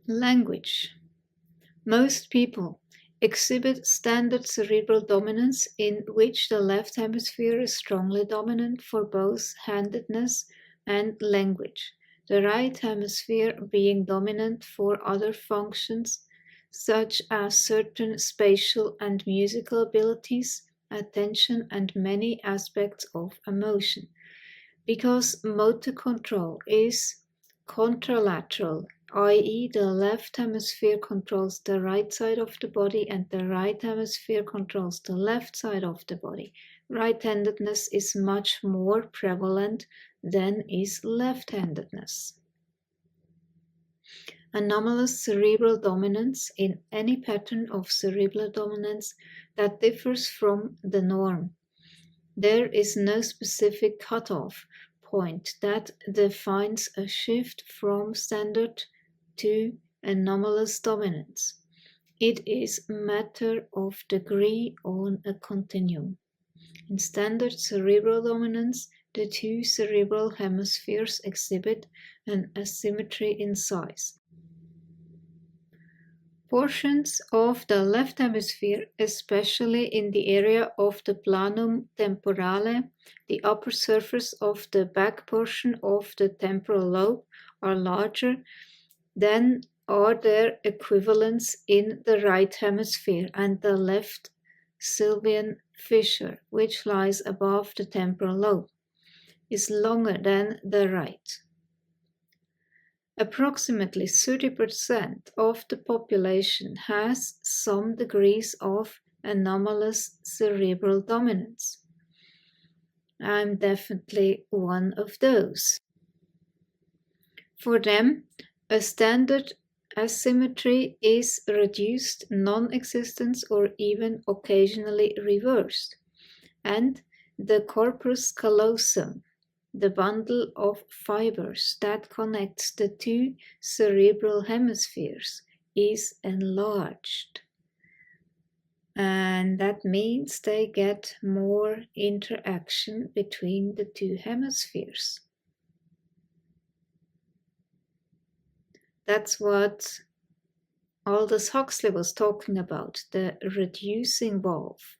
language. Most people exhibit standard cerebral dominance in which the left hemisphere is strongly dominant for both handedness and language, the right hemisphere being dominant for other functions such as certain spatial and musical abilities, attention, and many aspects of emotion. Because motor control is contralateral, i.e., the left hemisphere controls the right side of the body and the right hemisphere controls the left side of the body. Right-handedness is much more prevalent than is left-handedness. Anomalous cerebral dominance in any pattern of cerebral dominance that differs from the norm. There is no specific cutoff point that defines a shift from standard to anomalous dominance. It is a matter of degree on a continuum. In standard cerebral dominance, the two cerebral hemispheres exhibit an asymmetry in size. Portions of the left hemisphere, especially in the area of the planum temporale, the upper surface of the back portion of the temporal lobe, are larger than are their equivalents in the right hemisphere, and the left sylvian fissure, which lies above the temporal lobe, is longer than the right. Approximately 30% of the population has some degrees of anomalous cerebral dominance. I'm definitely one of those. For them, a standard asymmetry is reduced, non-existent, or even occasionally reversed, and the corpus callosum, the bundle of fibers that connects the two cerebral hemispheres, is enlarged. And that means they get more interaction between the two hemispheres. That's what Aldous Huxley was talking about, the reducing valve.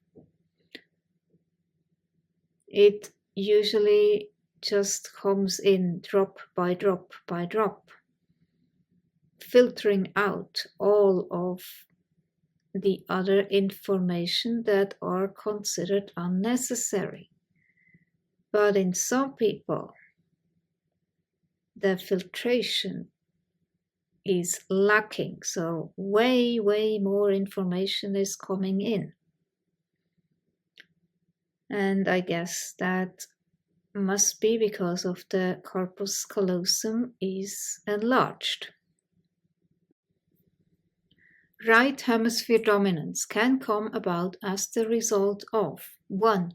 It usually just comes in drop by drop by drop, filtering out all of the other information that are considered unnecessary. But in some people, the filtration is lacking, so way more information is coming in. And I guess that must be because of the corpus callosum is enlarged. Right hemisphere dominance can come about as the result of 1.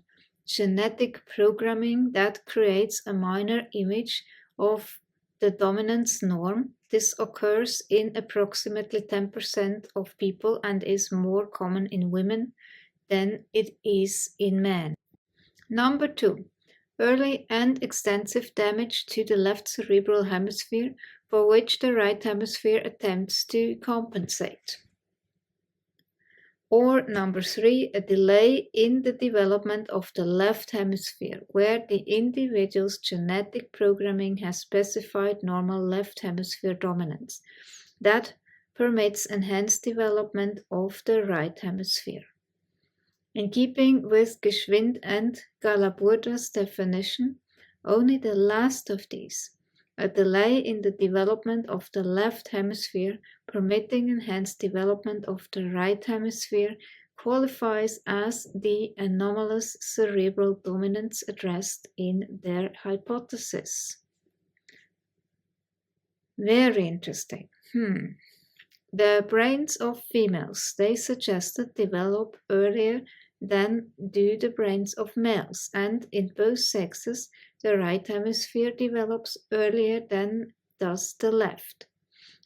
Genetic programming that creates a minor image of the dominance norm. This occurs in approximately 10% of people and is more common in women than it is in men. Number 2. Early and extensive damage to the left cerebral hemisphere for which the right hemisphere attempts to compensate. Or number 3, a delay in the development of the left hemisphere, where the individual's genetic programming has specified normal left hemisphere dominance. That permits enhanced development of the right hemisphere. In keeping with Geschwind and Galaburda's definition, only the last of these, a delay in the development of the left hemisphere permitting enhanced development of the right hemisphere, qualifies as the anomalous cerebral dominance addressed in their hypothesis. Very interesting. The brains of females, they suggested, develop earlier than do the brains of males, and in both sexes, the right hemisphere develops earlier than does the left.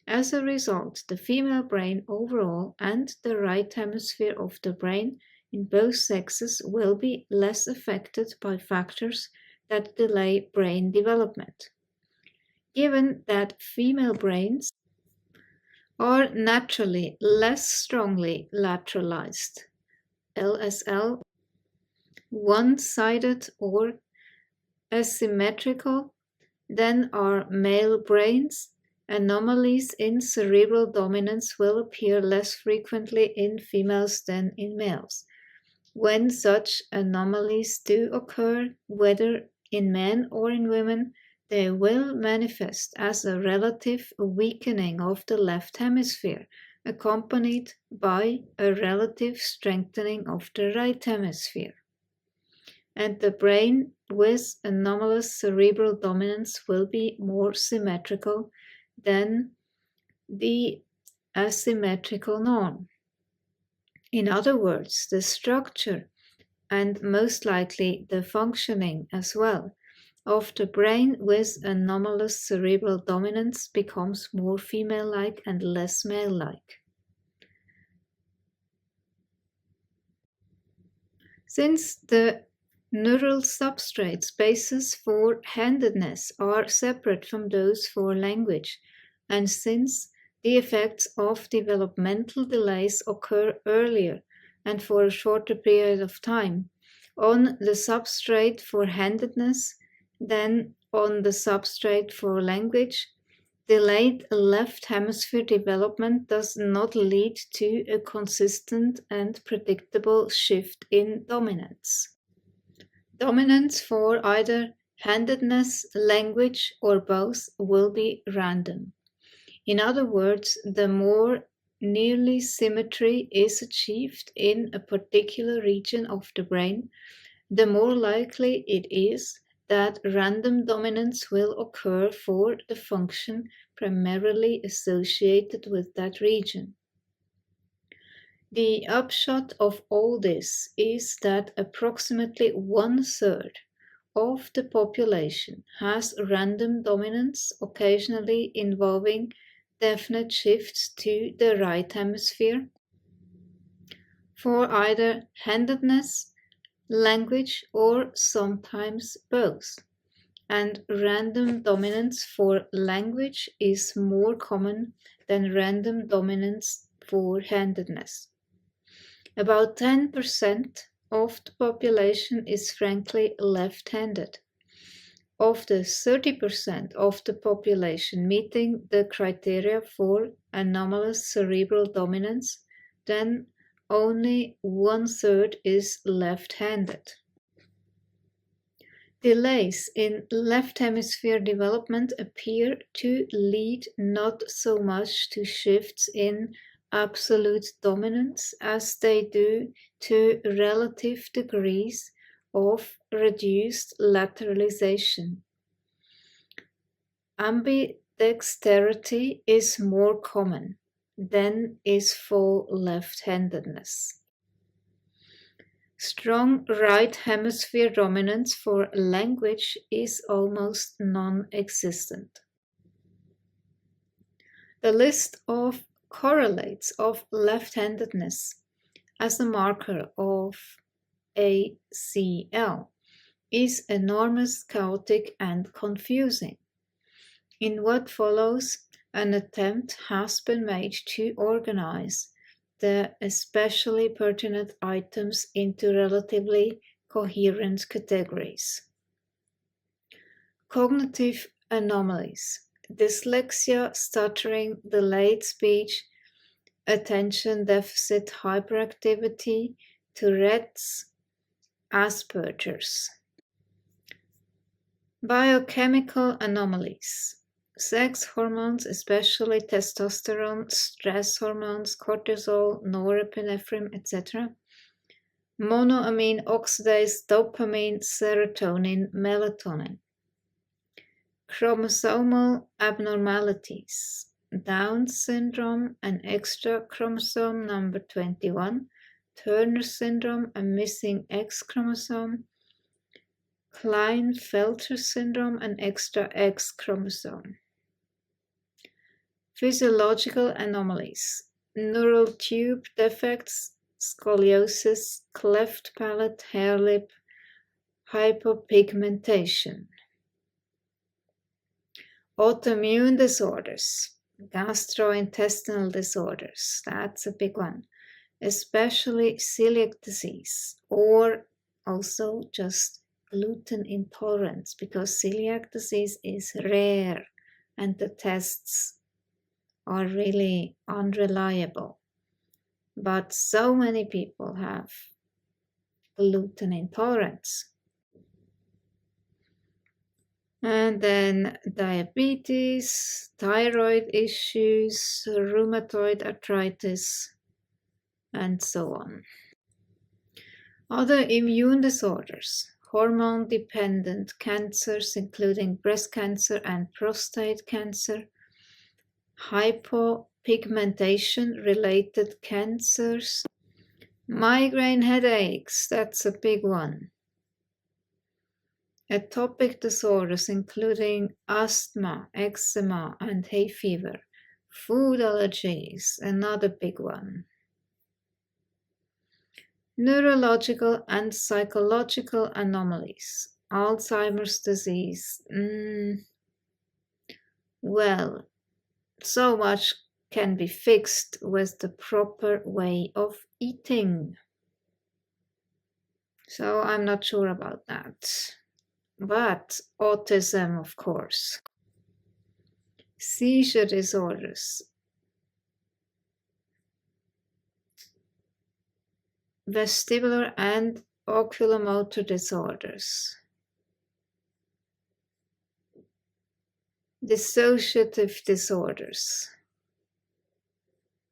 As a result, the female brain overall and the right hemisphere of the brain in both sexes will be less affected by factors that delay brain development. Given that female brains are naturally less strongly lateralized, LSL, one-sided or asymmetrical, than are male brains, anomalies in cerebral dominance will appear less frequently in females than in males. When such anomalies do occur, whether in men or in women, they will manifest as a relative weakening of the left hemisphere, accompanied by a relative strengthening of the right hemisphere. And the brain with anomalous cerebral dominance will be more symmetrical than the asymmetrical norm. In other words, the structure and most likely the functioning as well of the brain with anomalous cerebral dominance becomes more female-like and less male-like. Since the neural substrate spaces for handedness are separate from those for language, and since the effects of developmental delays occur earlier and for a shorter period of time on the substrate for handedness than on the substrate for language, delayed left hemisphere development does not lead to a consistent and predictable shift in dominance. Dominance for either handedness, language, or both will be random. In other words, the more nearly symmetry is achieved in a particular region of the brain, the more likely it is that random dominance will occur for the function primarily associated with that region. The upshot of all this is that approximately 1/3 of the population has random dominance, occasionally involving definite shifts to the right hemisphere for either handedness, language, or sometimes both. And random dominance for language is more common than random dominance for handedness. About 10% of the population is frankly left-handed. Of the 30% of the population meeting the criteria for anomalous cerebral dominance, then only 1/3 is left-handed. Delays in left hemisphere development appear to lead not so much to shifts in absolute dominance as they do to relative degrees of reduced lateralization. Ambidexterity is more common than is full left-handedness. Strong right hemisphere dominance for language is almost non-existent. The list of correlates of left-handedness as a marker of ACL is enormous, chaotic, and confusing. In what follows, an attempt has been made to organize the especially pertinent items into relatively coherent categories. Cognitive anomalies, dyslexia, stuttering, delayed speech, attention deficit hyperactivity, Tourette's, Asperger's. Biochemical anomalies. Sex hormones, especially testosterone, stress hormones, cortisol, norepinephrine, etc. Monoamine oxidase, dopamine, serotonin, melatonin. Chromosomal abnormalities. Down syndrome, an extra chromosome number 21. Turner syndrome, a missing X chromosome. Klinefelter syndrome, an extra X chromosome. Physiological anomalies. Neural tube defects, scoliosis, cleft palate, hair lip, hypopigmentation. Autoimmune disorders, gastrointestinal disorders, that's a big one, especially celiac disease, or also just gluten intolerance, because celiac disease is rare and the tests are really unreliable. But so many people have gluten intolerance. And then diabetes, thyroid issues, rheumatoid arthritis, and so on. Other immune disorders, hormone-dependent cancers, including breast cancer and prostate cancer, hypopigmentation-related cancers, migraine headaches, that's a big one. Atopic disorders including asthma, eczema, and hay fever. Food allergies, another big one. Neurological and psychological anomalies. Alzheimer's disease. Well, so much can be fixed with the proper way of eating. So I'm not sure about that. But autism, of course. Seizure disorders. Vestibular and oculomotor disorders. Dissociative disorders,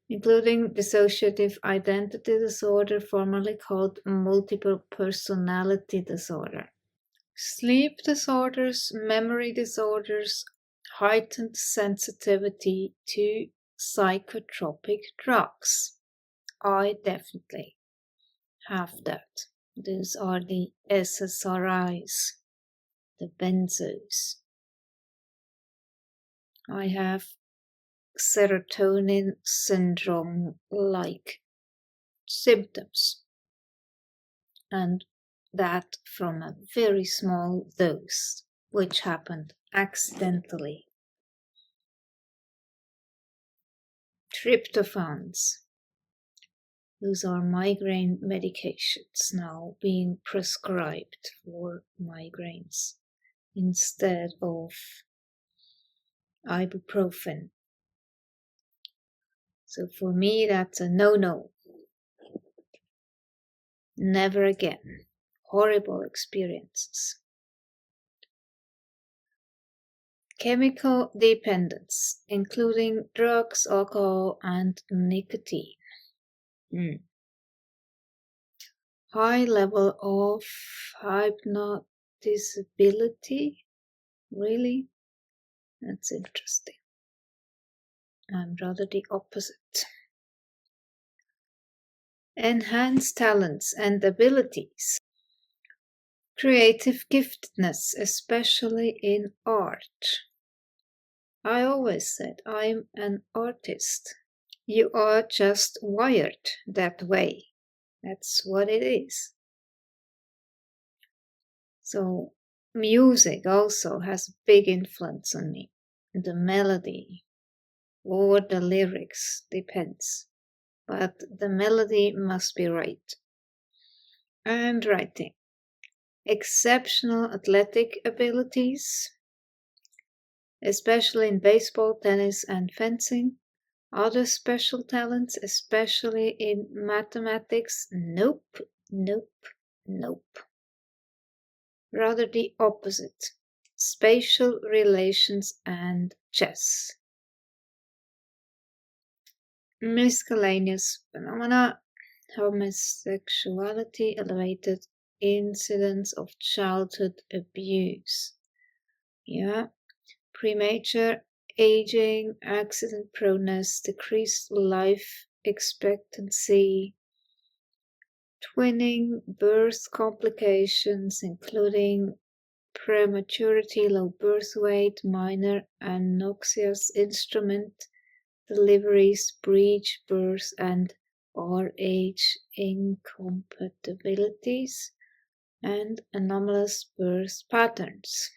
including dissociative identity disorder, formerly called multiple personality disorder. Sleep disorders, memory disorders, heightened sensitivity to psychotropic drugs. I definitely have that. Those are the SSRIs, the benzos. I have serotonin syndrome-like symptoms, and that from a very small dose, which happened accidentally. Tryptophans. Those are migraine medications now being prescribed for migraines instead of ibuprofen. So for me, that's a no-no. Never again. Horrible experiences. Chemical dependence, including drugs, alcohol, and nicotine. High level of hypnotizability. Really? That's interesting. I'm rather the opposite. Enhanced talents and abilities. Creative giftedness, especially in art. I always said I'm an artist. You are just wired that way. That's what it is. So music also has a big influence on me. The melody or the lyrics, depends. But the melody must be right. And writing. Exceptional athletic abilities, especially in baseball, tennis, and fencing. Other special talents, especially in mathematics, nope, Nope, nope. Rather the opposite. Spatial relations and chess. Miscellaneous phenomena. Homosexuality, elevated incidence of childhood abuse. Yeah. Premature aging, accident proneness, decreased life expectancy, twinning, birth complications, including prematurity, low birth weight, minor anoxious instrument deliveries, breech birth, and RH incompatibilities, and anomalous birth patterns.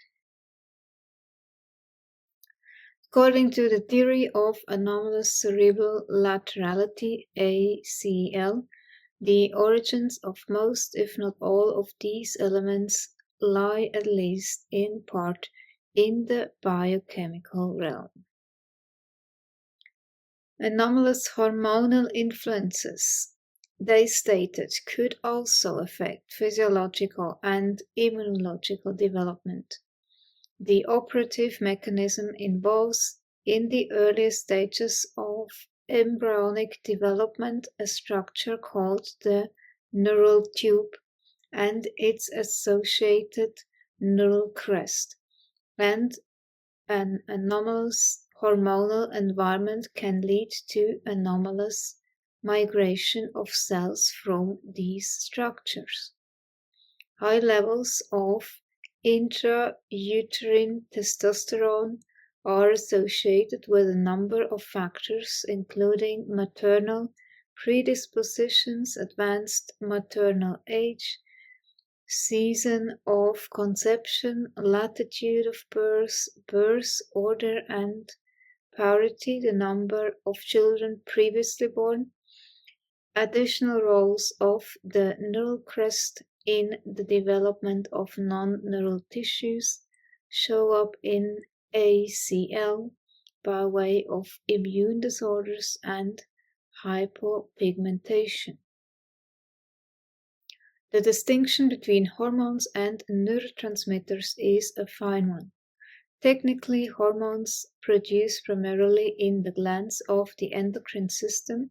According to the theory of anomalous cerebral laterality, ACL, the origins of most, if not all, of these elements lie at least in part in the biochemical realm. Anomalous hormonal influences, they stated, could also affect physiological and immunological development. The operative mechanism involves, in the earliest stages of embryonic development, a structure called the neural tube and its associated neural crest, and an anomalous hormonal environment can lead to anomalous migration of cells from these structures. High levels of intrauterine testosterone are associated with a number of factors, including maternal predispositions, advanced maternal age, season of conception, latitude of birth, birth order and parity, the number of children previously born, additional roles of the neural crest in the development of non-neural tissues show up in ACL by way of immune disorders and hypopigmentation. The distinction between hormones and neurotransmitters is a fine one. Technically, hormones produced primarily in the glands of the endocrine system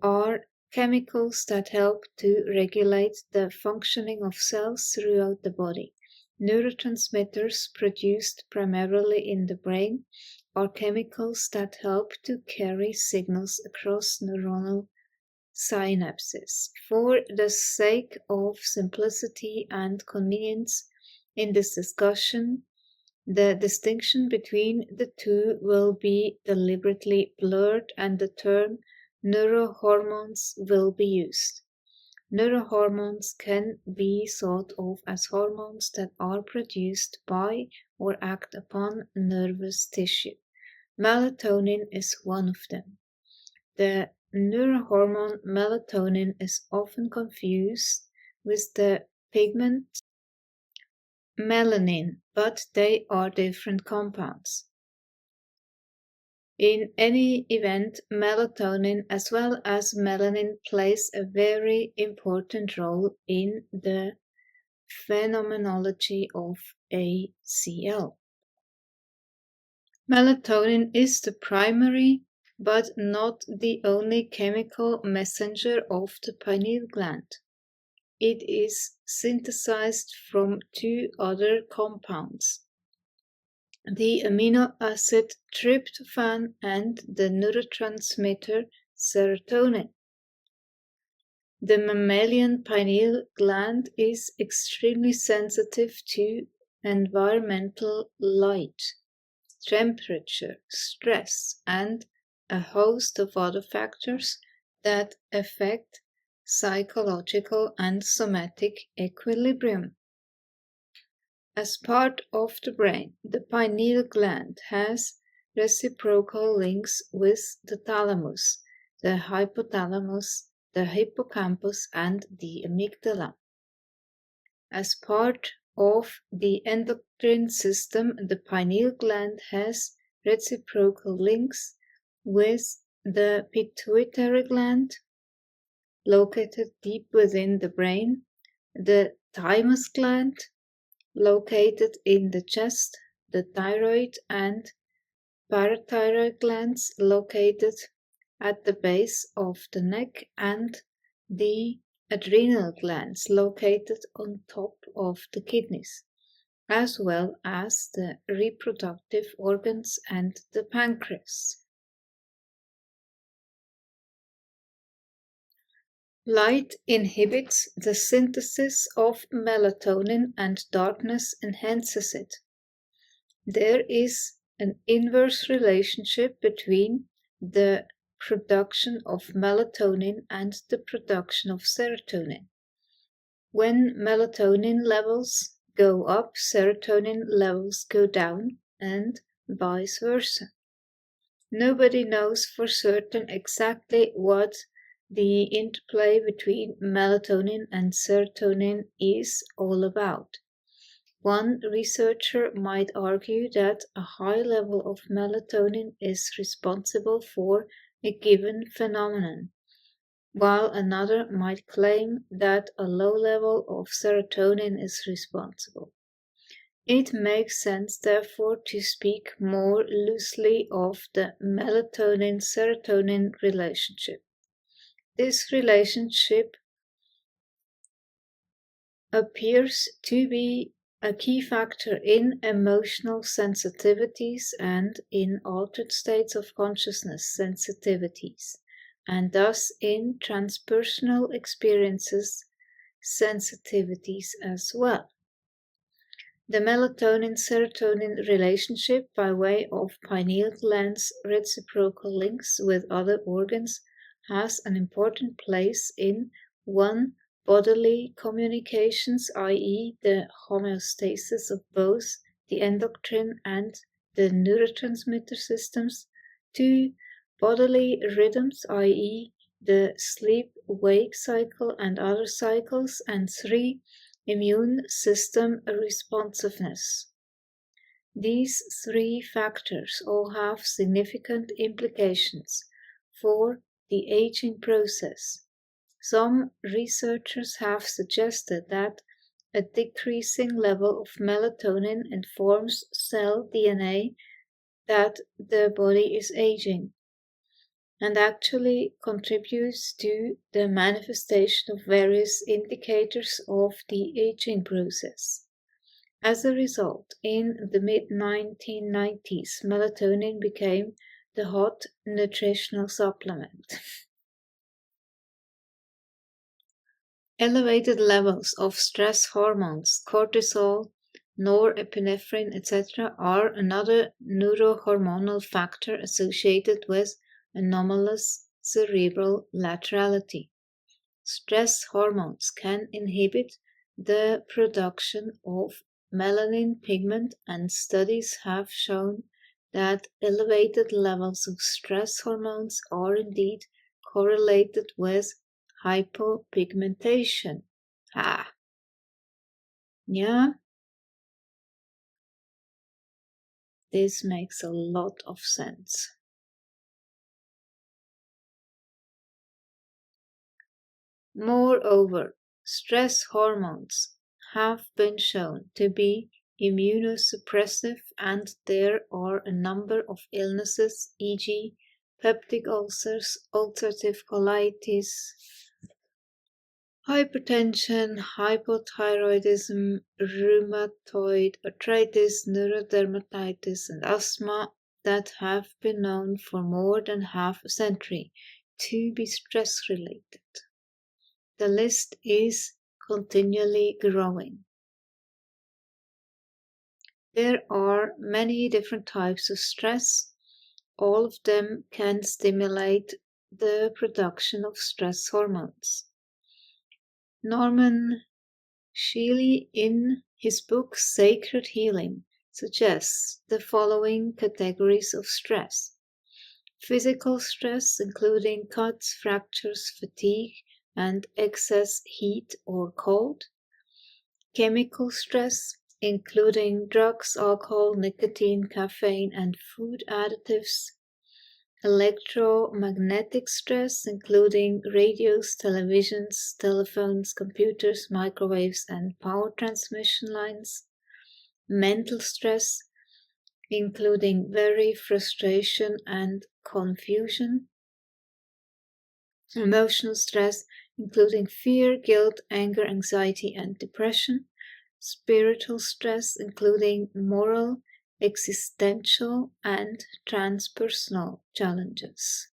are chemicals that help to regulate the functioning of cells throughout the body. Neurotransmitters produced primarily in the brain are chemicals that help to carry signals across neuronal synapses. For the sake of simplicity and convenience in this discussion, the distinction between the two will be deliberately blurred and the term neurohormones will be used. Neurohormones can be thought of as hormones that are produced by or act upon nervous tissue. Melatonin is one of them. The neurohormone melatonin is often confused with the pigment melanin, but they are different compounds. In any event, melatonin as well as melanin plays a very important role in the phenomenology of ACL. Melatonin is the primary but not the only chemical messenger of the pineal gland. It is synthesized from two other compounds, the amino acid tryptophan and the neurotransmitter serotonin. The mammalian pineal gland is extremely sensitive to environmental light, temperature, stress, and a host of other factors that affect psychological and somatic equilibrium. As part of the brain, the pineal gland has reciprocal links with the thalamus, the hypothalamus, the hippocampus, and the amygdala. As part of the endocrine system, the pineal gland has reciprocal links with the pituitary gland, located deep within the brain, the thymus gland, located in the chest, the thyroid and parathyroid glands located at the base of the neck, and the adrenal glands located on top of the kidneys, as well as the reproductive organs and the pancreas. Light inhibits the synthesis of melatonin and darkness enhances it. There is an inverse relationship between the production of melatonin and the production of serotonin. When melatonin levels go up, serotonin levels go down, and vice versa. Nobody knows for certain exactly what the interplay between melatonin and serotonin is all about. One researcher might argue that a high level of melatonin is responsible for a given phenomenon, while another might claim that a low level of serotonin is responsible. It makes sense, therefore, to speak more loosely of the melatonin-serotonin relationship. This relationship appears to be a key factor in emotional sensitivities and in altered states of consciousness sensitivities, and thus in transpersonal experiences sensitivities as well. The melatonin-serotonin relationship, by way of pineal gland's reciprocal links with other organs, has an important place in 1. Bodily communications, i.e., the homeostasis of both the endocrine and the neurotransmitter systems, 2. Bodily rhythms, i.e., the sleep-wake cycle and other cycles, and 3. Immune system responsiveness. These 3 factors all have significant implications for the aging process. Some researchers have suggested that a decreasing level of melatonin informs cell DNA that the body is aging, and actually contributes to the manifestation of various indicators of the aging process. As a result, in the mid-1990s, melatonin became the hot nutritional supplement. Elevated levels of stress hormones, cortisol, norepinephrine, etc., are another neurohormonal factor associated with anomalous cerebral laterality. Stress hormones can inhibit the production of melanin pigment, and studies have shown that elevated levels of stress hormones are indeed correlated with hypopigmentation. Yeah, this makes a lot of sense. Moreover, stress hormones have been shown to be immunosuppressive, and there are a number of illnesses, e.g., peptic ulcers, ulcerative colitis, hypertension, hypothyroidism, rheumatoid arthritis, neurodermatitis, and asthma, that have been known for more than half a century to be stress-related. The list is continually growing. There are many different types of stress. All of them can stimulate the production of stress hormones. Norman Shealy, in his book Sacred Healing, suggests the following categories of stress: physical stress, including cuts, fractures, fatigue, and excess heat or cold; chemical stress, including drugs, alcohol, nicotine, caffeine, and food additives; electromagnetic stress, including radios, televisions, telephones, computers, microwaves, and power transmission lines, mental stress, including worry, frustration, and confusion, emotional stress, including fear, guilt, anger, anxiety, and depression, spiritual stress, including moral, existential, and transpersonal challenges.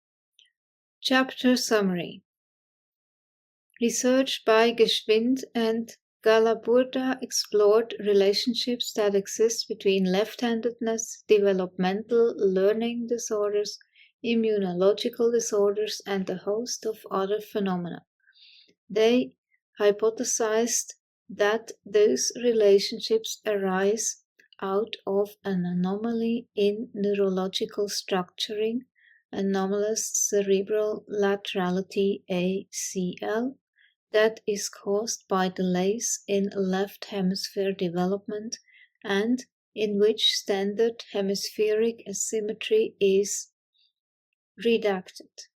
Chapter Summary. Research by Geschwind and Galaburda explored relationships that exist between left-handedness, developmental learning disorders, immunological disorders, and a host of other phenomena. They hypothesized that those relationships arise out of an anomaly in neurological structuring, anomalous cerebral laterality ACL, that is caused by delays in left hemisphere development and in which standard hemispheric asymmetry is redacted.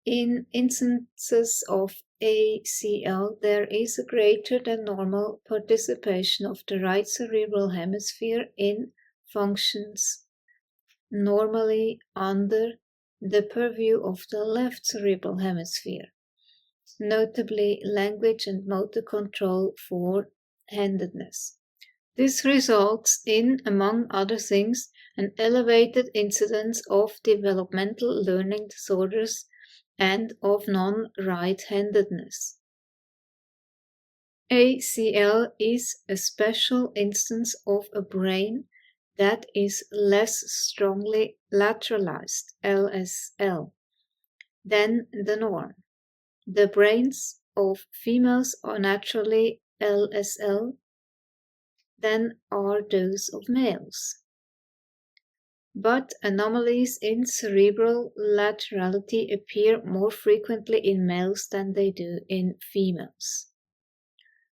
In instances of ACL, there is a greater than normal participation of the right cerebral hemisphere in functions normally under the purview of the left cerebral hemisphere, notably language and motor control for handedness. This results in, among other things, an elevated incidence of developmental learning disorders and of non-right-handedness. ACL is a special instance of a brain that is less strongly lateralized, LSL, than the norm. The brains of females are naturally LSL than are those of males. But anomalies in cerebral laterality appear more frequently in males than they do in females.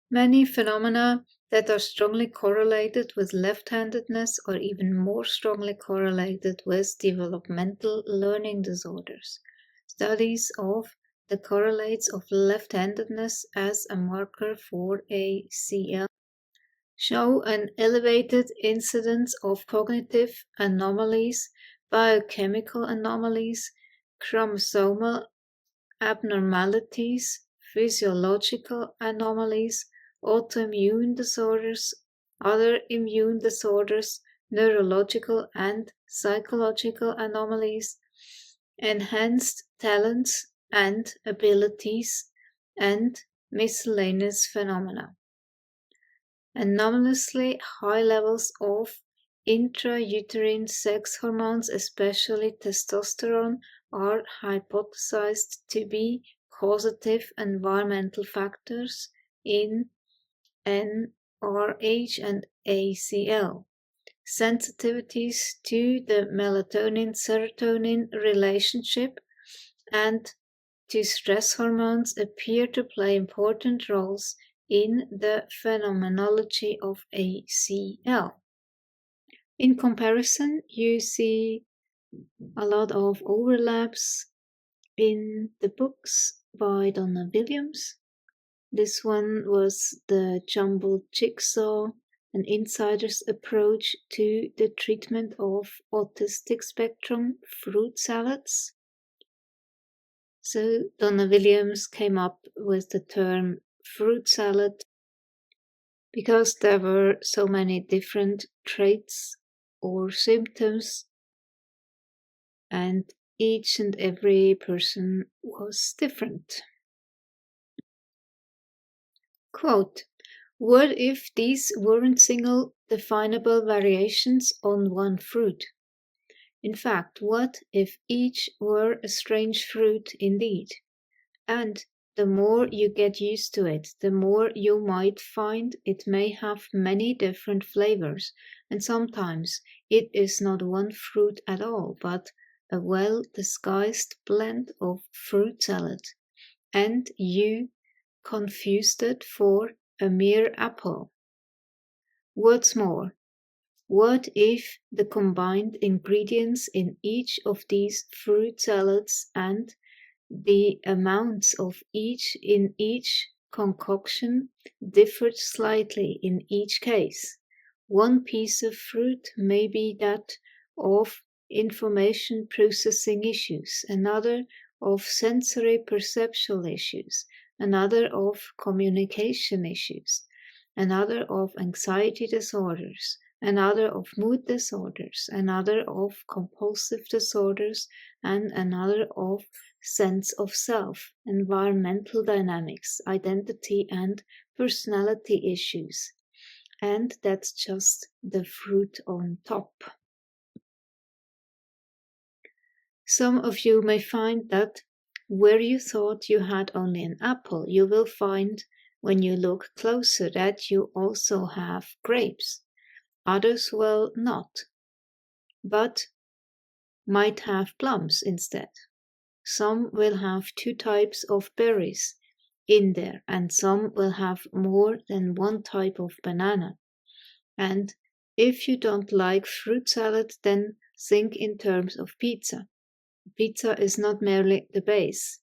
Many phenomena that are strongly correlated with left-handedness are even more strongly correlated with developmental learning disorders. Studies of the correlates of left-handedness as a marker for ACL show an elevated incidence of cognitive anomalies, biochemical anomalies, chromosomal abnormalities, physiological anomalies, autoimmune disorders, other immune disorders, neurological and psychological anomalies, enhanced talents and abilities, and miscellaneous phenomena. Anomalously high levels of intrauterine sex hormones, especially testosterone, are hypothesized to be causative environmental factors in NRH and ACL. Sensitivities to the melatonin-serotonin relationship and to stress hormones appear to play important roles in the phenomenology of ACL. In comparison, you see a lot of overlaps in the books by Donna Williams. This one was the jumbled jigsaw, an insider's approach to the treatment of autistic spectrum fruit salads. So Donna Williams came up with the term fruit salad because there were so many different traits or symptoms, and each and every person was different. Quote, "What if these weren't single definable variations on one fruit? In fact, what if each were a strange fruit indeed? And the more you get used to it, the more you might find it may have many different flavors, and sometimes it is not one fruit at all, but a well-disguised blend of fruit salad, and you confused it for a mere apple. What's more, What if the combined ingredients in each of these fruit salads and the amounts of each in each concoction differed slightly in each case? One piece of fruit may be that of information processing issues, another of sensory perceptual issues, another of communication issues, another of anxiety disorders, another of mood disorders, another of compulsive disorders, and another of sense of self, environmental dynamics, identity, and personality issues. And that's just the fruit on top. Some of you may find that where you thought you had only an apple, you will find when you look closer that you also have grapes. Others will not, but might have plums instead. Some will have 2 types of berries in there, and some will have more than one type of banana. And if you don't like fruit salad, then think in terms of pizza. Pizza is not merely the base.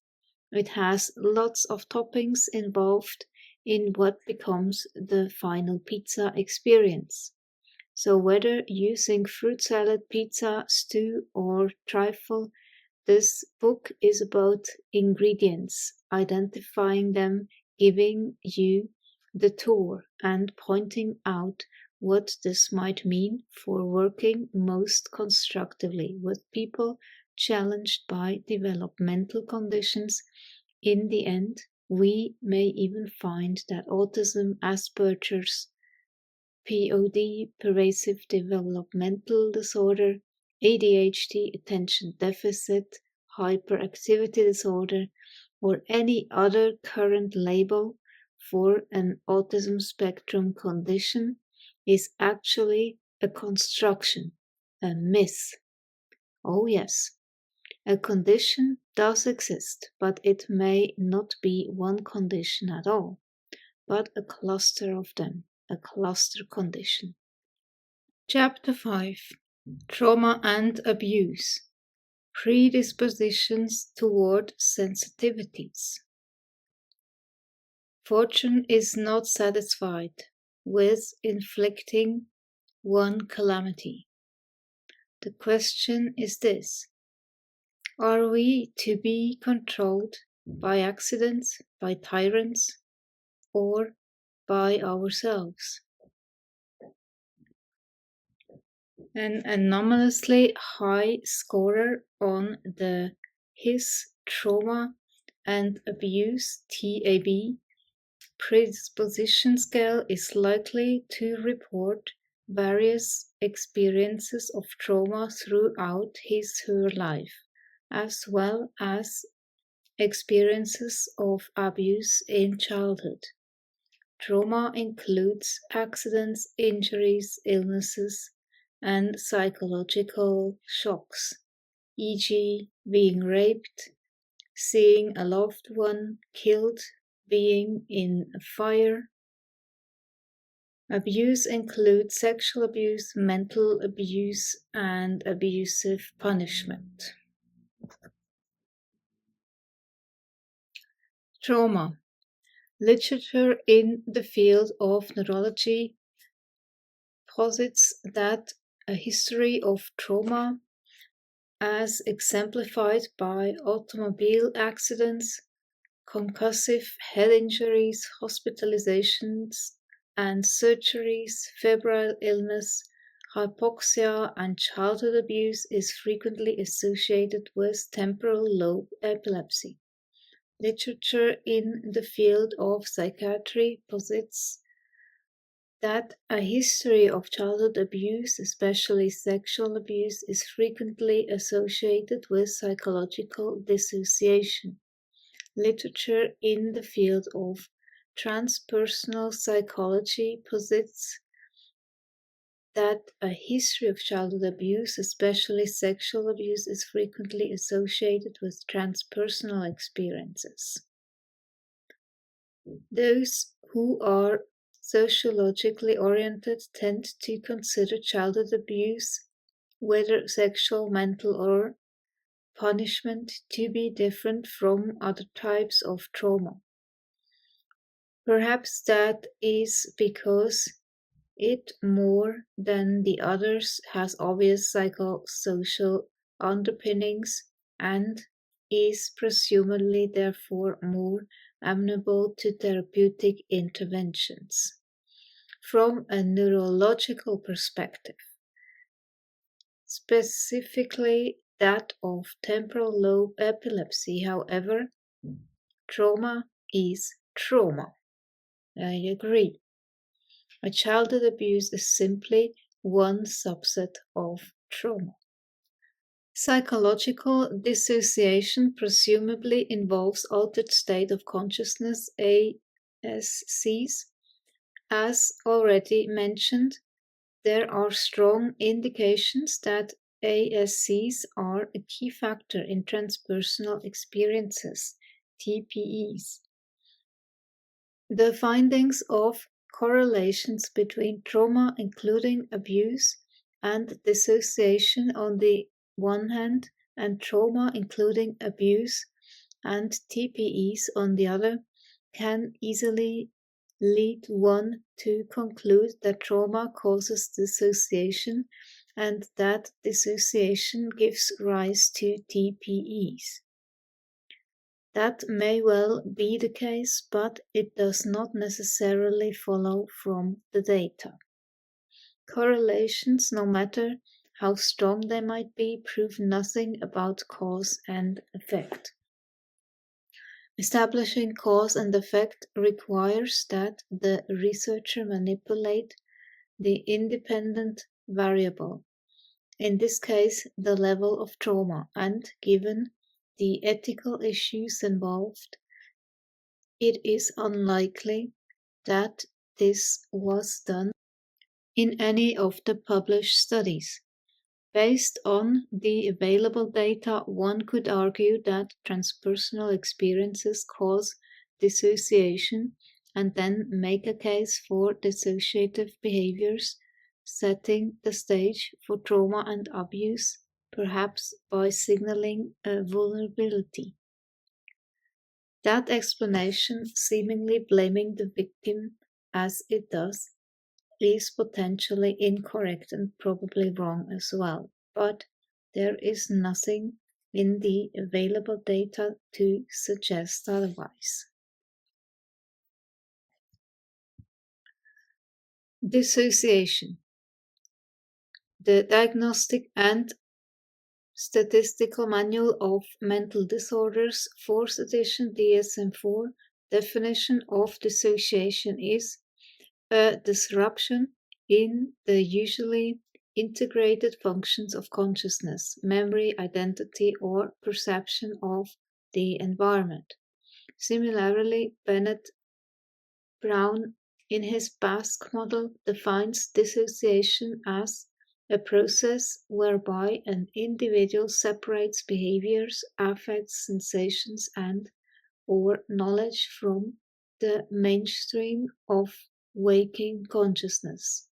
It has lots of toppings involved in what becomes the final pizza experience. So whether using fruit salad, pizza, stew, or trifle, this book is about ingredients, identifying them, giving you the tour, and pointing out what this might mean for working most constructively with people challenged by developmental conditions. In the end, we may even find that autism, Asperger's, POD, pervasive developmental disorder, ADHD, attention deficit, hyperactivity disorder, or any other current label for an autism spectrum condition is actually a construction, a myth. Oh yes, a condition does exist, but it may not be one condition at all, but a cluster of them, a cluster condition. Chapter 5: Trauma and Abuse. Predispositions toward sensitivities. Fortune is not satisfied with inflicting one calamity. The question is this: are we to be controlled by accidents, by tyrants, or by ourselves? An anomalously high scorer on the H.I.S.S Trauma and Abuse (TAB) predisposition scale is likely to report various experiences of trauma throughout his/her life, as well as experiences of abuse in childhood. Trauma includes accidents, injuries, illnesses, and psychological shocks, e.g., being raped, seeing a loved one killed, being in a fire. Abuse includes sexual abuse, mental abuse, and abusive punishment. Trauma. Literature in the field of neurology posits that a history of trauma, as exemplified by automobile accidents, concussive head injuries, hospitalizations and surgeries, febrile illness, hypoxia, and childhood abuse, is frequently associated with temporal lobe epilepsy. Literature in the field of psychiatry posits that a history of childhood abuse, especially sexual abuse, is frequently associated with psychological dissociation. Literature in the field of transpersonal psychology posits that a history of childhood abuse, especially sexual abuse, is frequently associated with transpersonal experiences. Those who are sociologically oriented tend to consider childhood abuse, whether sexual, mental, or punishment, to be different from other types of trauma. Perhaps that is because it, more than the others, has obvious psychosocial underpinnings and is presumably therefore more amenable to therapeutic interventions. From a neurological perspective, specifically that of temporal lobe epilepsy, however, trauma is trauma. I agree. A childhood abuse is simply one subset of trauma. Psychological dissociation presumably involves altered state of consciousness, A.S.Cs. As already mentioned, there are strong indications that A.S.Cs are a key factor in transpersonal experiences, TPEs. The findings of correlations between trauma, including abuse, and dissociation on the one hand, and trauma, including abuse, and TPEs on the other, can easily lead one to conclude that trauma causes dissociation and that dissociation gives rise to TPEs. That may well be the case, but it does not necessarily follow from the data. Correlations, no matter how strong they might be, prove nothing about cause and effect. Establishing cause and effect requires that the researcher manipulate the independent variable, in this case the level of trauma, and given the ethical issues involved, it is unlikely that this was done in any of the published studies. Based on the available data, one could argue that transpersonal experiences cause dissociation and then make a case for dissociative behaviors, setting the stage for trauma and abuse, perhaps by signaling a vulnerability. That explanation, seemingly blaming the victim as it does, is potentially incorrect and probably wrong as well, but there is nothing in the available data to suggest otherwise. Dissociation. The Diagnostic and Statistical Manual of Mental Disorders, 4th edition, DSM-4, definition of dissociation is a disruption in the usually integrated functions of consciousness, memory, identity, or perception of the environment. Similarly, Bennett Brown, in his Basque model, defines dissociation as a process whereby an individual separates behaviors, affects, sensations, and or knowledge from the mainstream of waking consciousness.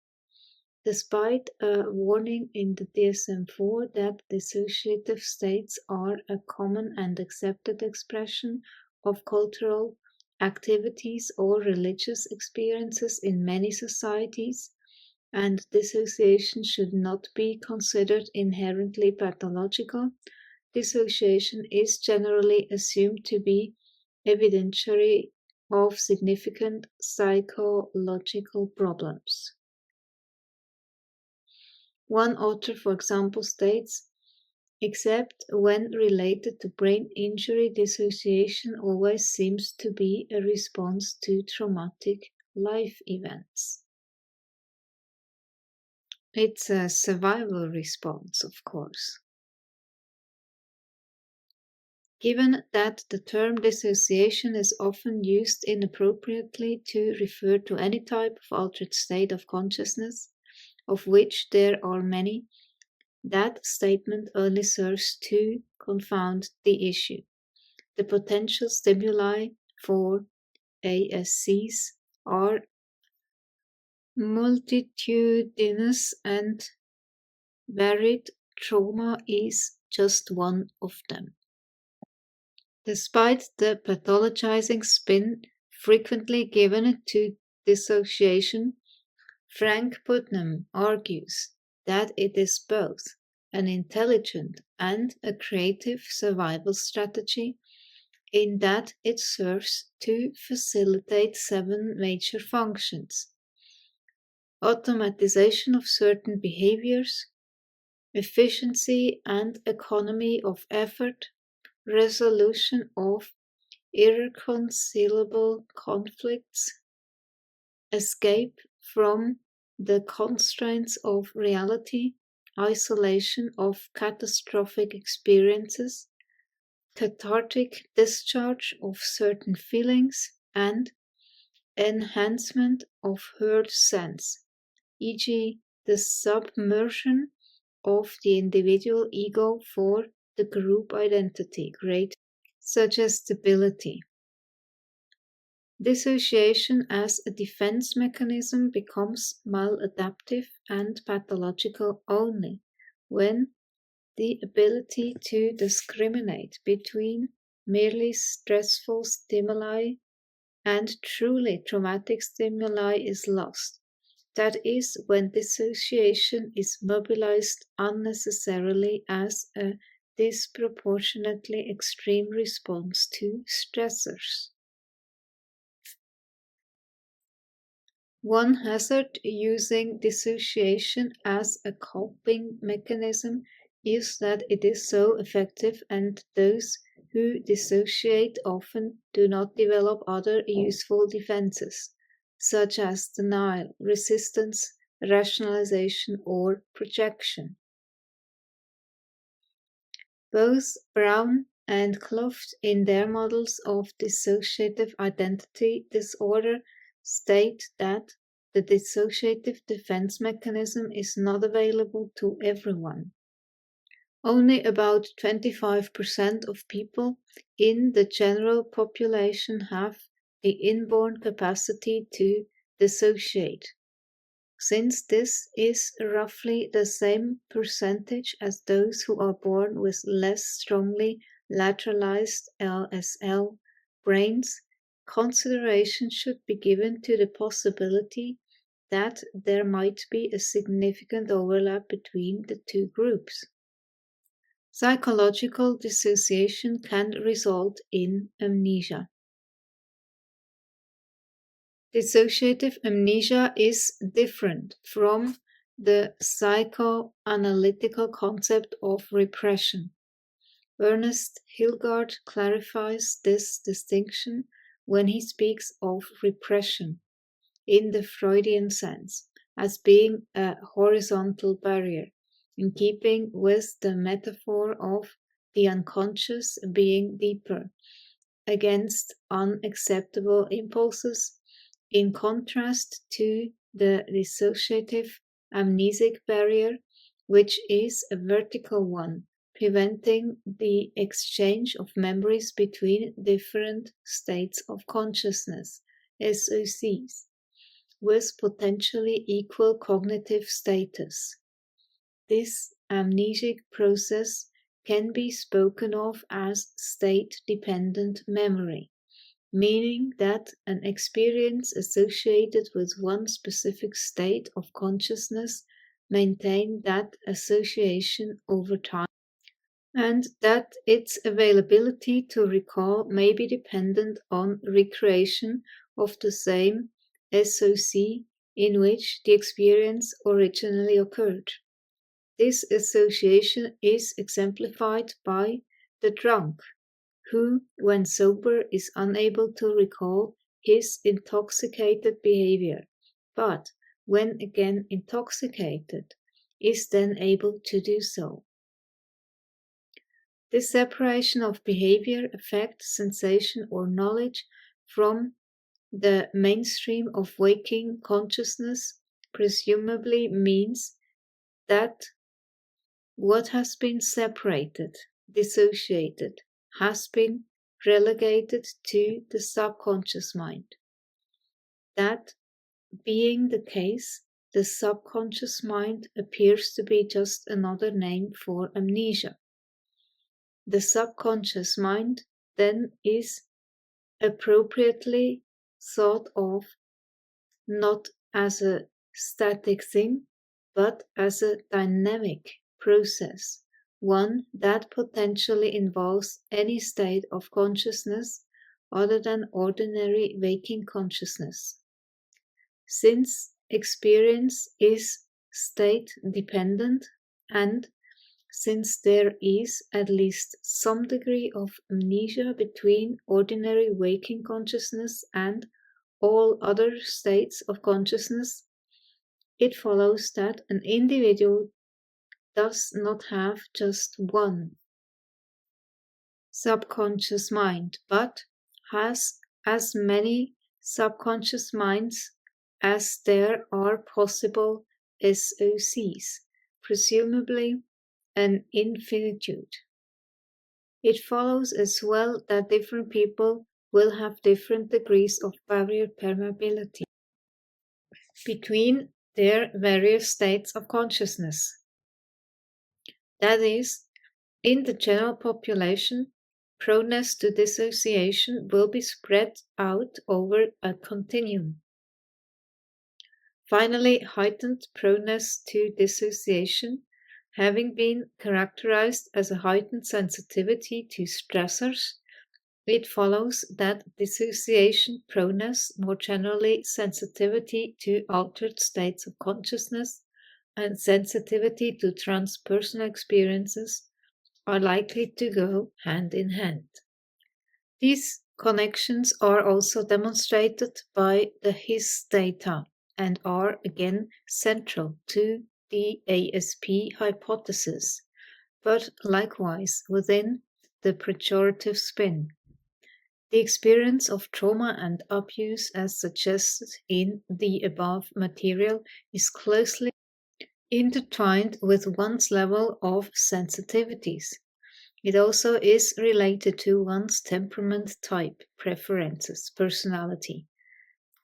Despite a warning in the DSM-4 that dissociative states are a common and accepted expression of cultural activities or religious experiences in many societies, and dissociation should not be considered inherently pathological, dissociation is generally assumed to be evidentiary of significant psychological problems. One author, for example, states, except when related to brain injury, dissociation always seems to be a response to traumatic life events. It's a survival response, of course. Given that the term dissociation is often used inappropriately to refer to any type of altered state of consciousness, of which there are many, that statement only serves to confound the issue. The potential stimuli for A.S.Cs are Multitudinous and varied trauma is just one of them. Despite the pathologizing spin frequently given to dissociation, Frank Putnam argues that it is both an intelligent and a creative survival strategy in that it serves to facilitate 7 major functions: automatization of certain behaviors, efficiency and economy of effort, resolution of irreconcilable conflicts, escape from the constraints of reality, isolation of catastrophic experiences, cathartic discharge of certain feelings, and enhancement of herd sense, e.g., the submersion of the individual ego for the group identity, great suggestibility. Dissociation as a defense mechanism becomes maladaptive and pathological only when the ability to discriminate between merely stressful stimuli and truly traumatic stimuli is lost. That is, when dissociation is mobilized unnecessarily as a disproportionately extreme response to stressors. One hazard using dissociation as a coping mechanism is that it is so effective, and those who dissociate often do not develop other useful defenses, such as denial, resistance, rationalization, or projection. Both Brown and Kluft, in their models of dissociative identity disorder, state that the dissociative defense mechanism is not available to everyone. Only about 25% of people in the general population have the inborn capacity to dissociate. Since this is roughly the same percentage as those who are born with less strongly lateralized LSL brains, consideration should be given to the possibility that there might be a significant overlap between the two groups. Psychological dissociation can result in amnesia. Dissociative amnesia is different from the psychoanalytical concept of repression. Ernest Hilgard clarifies this distinction when he speaks of repression, in the Freudian sense, as being a horizontal barrier, in keeping with the metaphor of the unconscious being deeper, against unacceptable impulses, in contrast to the dissociative amnesic barrier, which is a vertical one, preventing the exchange of memories between different states of consciousness, SOCs, with potentially equal cognitive status. This amnesic process can be spoken of as state-dependent memory, meaning that an experience associated with one specific state of consciousness maintains that association over time, and that its availability to recall may be dependent on recreation of the same SOC in which the experience originally occurred. This association is exemplified by the drunk, who, when sober, is unable to recall his intoxicated behavior, but when again intoxicated, is then able to do so. This separation of behavior, affect, sensation, or knowledge from the mainstream of waking consciousness presumably means that what has been separated, dissociated, has been relegated to the subconscious mind. That being the case, the subconscious mind appears to be just another name for amnesia. The subconscious mind then is appropriately thought of not as a static thing, but as a dynamic process, one that potentially involves any state of consciousness other than ordinary waking consciousness. Since experience is state dependent, and since there is at least some degree of amnesia between ordinary waking consciousness and all other states of consciousness, it follows that an individual does not have just one subconscious mind, but has as many subconscious minds as there are possible SOCs, presumably an infinitude. It follows as well that different people will have different degrees of barrier permeability between their various states of consciousness. That is, in the general population, proneness to dissociation will be spread out over a continuum. Finally, heightened proneness to dissociation, having been characterized as a heightened sensitivity to stressors, it follows that dissociation proneness, more generally sensitivity to altered states of consciousness, and sensitivity to transpersonal experiences are likely to go hand in hand. These connections are also demonstrated by the H.I.S.S data and are again central to the A.S.P hypothesis, but likewise within the pejorative spin. The experience of trauma and abuse, as suggested in the above material, is closely intertwined with one's level of sensitivities. It also is related to one's temperament type, preferences, personality.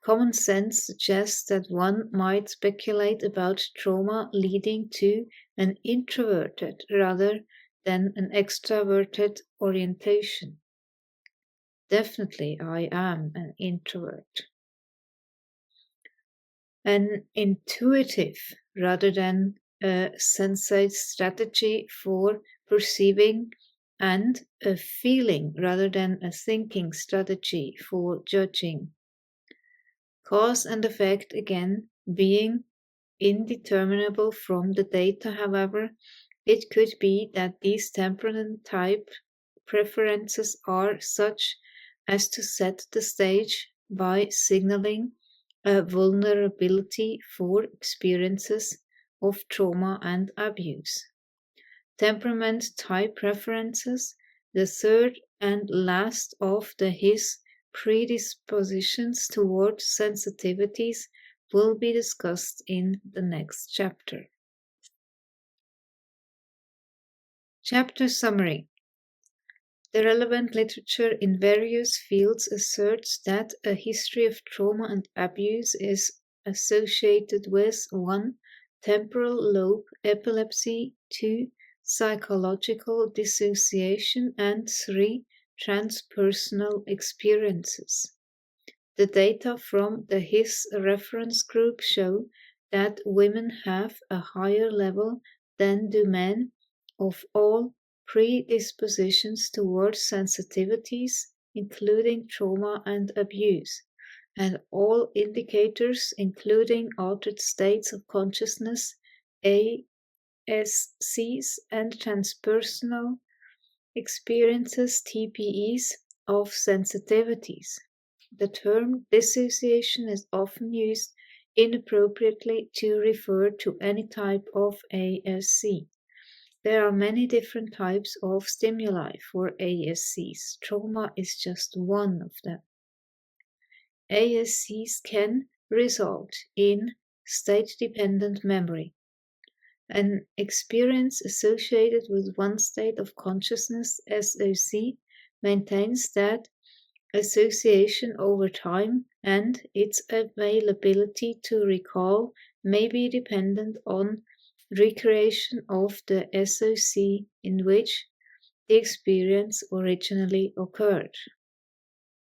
Common sense suggests that one might speculate about trauma leading to an introverted rather than an extroverted orientation. Definitely, I am an introvert. An intuitive rather than a sensate strategy for perceiving, and a feeling rather than a thinking strategy for judging. Cause and effect again being indeterminable from the data, however, it could be that these temperament type preferences are such as to set the stage by signaling a vulnerability for experiences of trauma and abuse. Temperament type preferences, the third and last of the H.I.S.S predispositions toward sensitivities, will be discussed in the next chapter. Chapter summary. The relevant literature in various fields asserts that a history of trauma and abuse is associated with 1. Temporal lobe epilepsy, 2. Psychological dissociation, and 3. Transpersonal experiences. The data from the H.I.S.S reference group show that women have a higher level than do men of all predispositions towards sensitivities, including trauma and abuse, and all indicators, including altered states of consciousness, A.S.Cs, and transpersonal experiences, TPEs, of sensitivities. The term dissociation is often used inappropriately to refer to any type of A.S.C. There are many different types of stimuli for A.S.Cs. Trauma is just one of them. A.S.Cs can result in state-dependent memory. An experience associated with one state of consciousness, SOC, maintains that association over time and its availability to recall may be dependent on recreation of the SOC in which the experience originally occurred.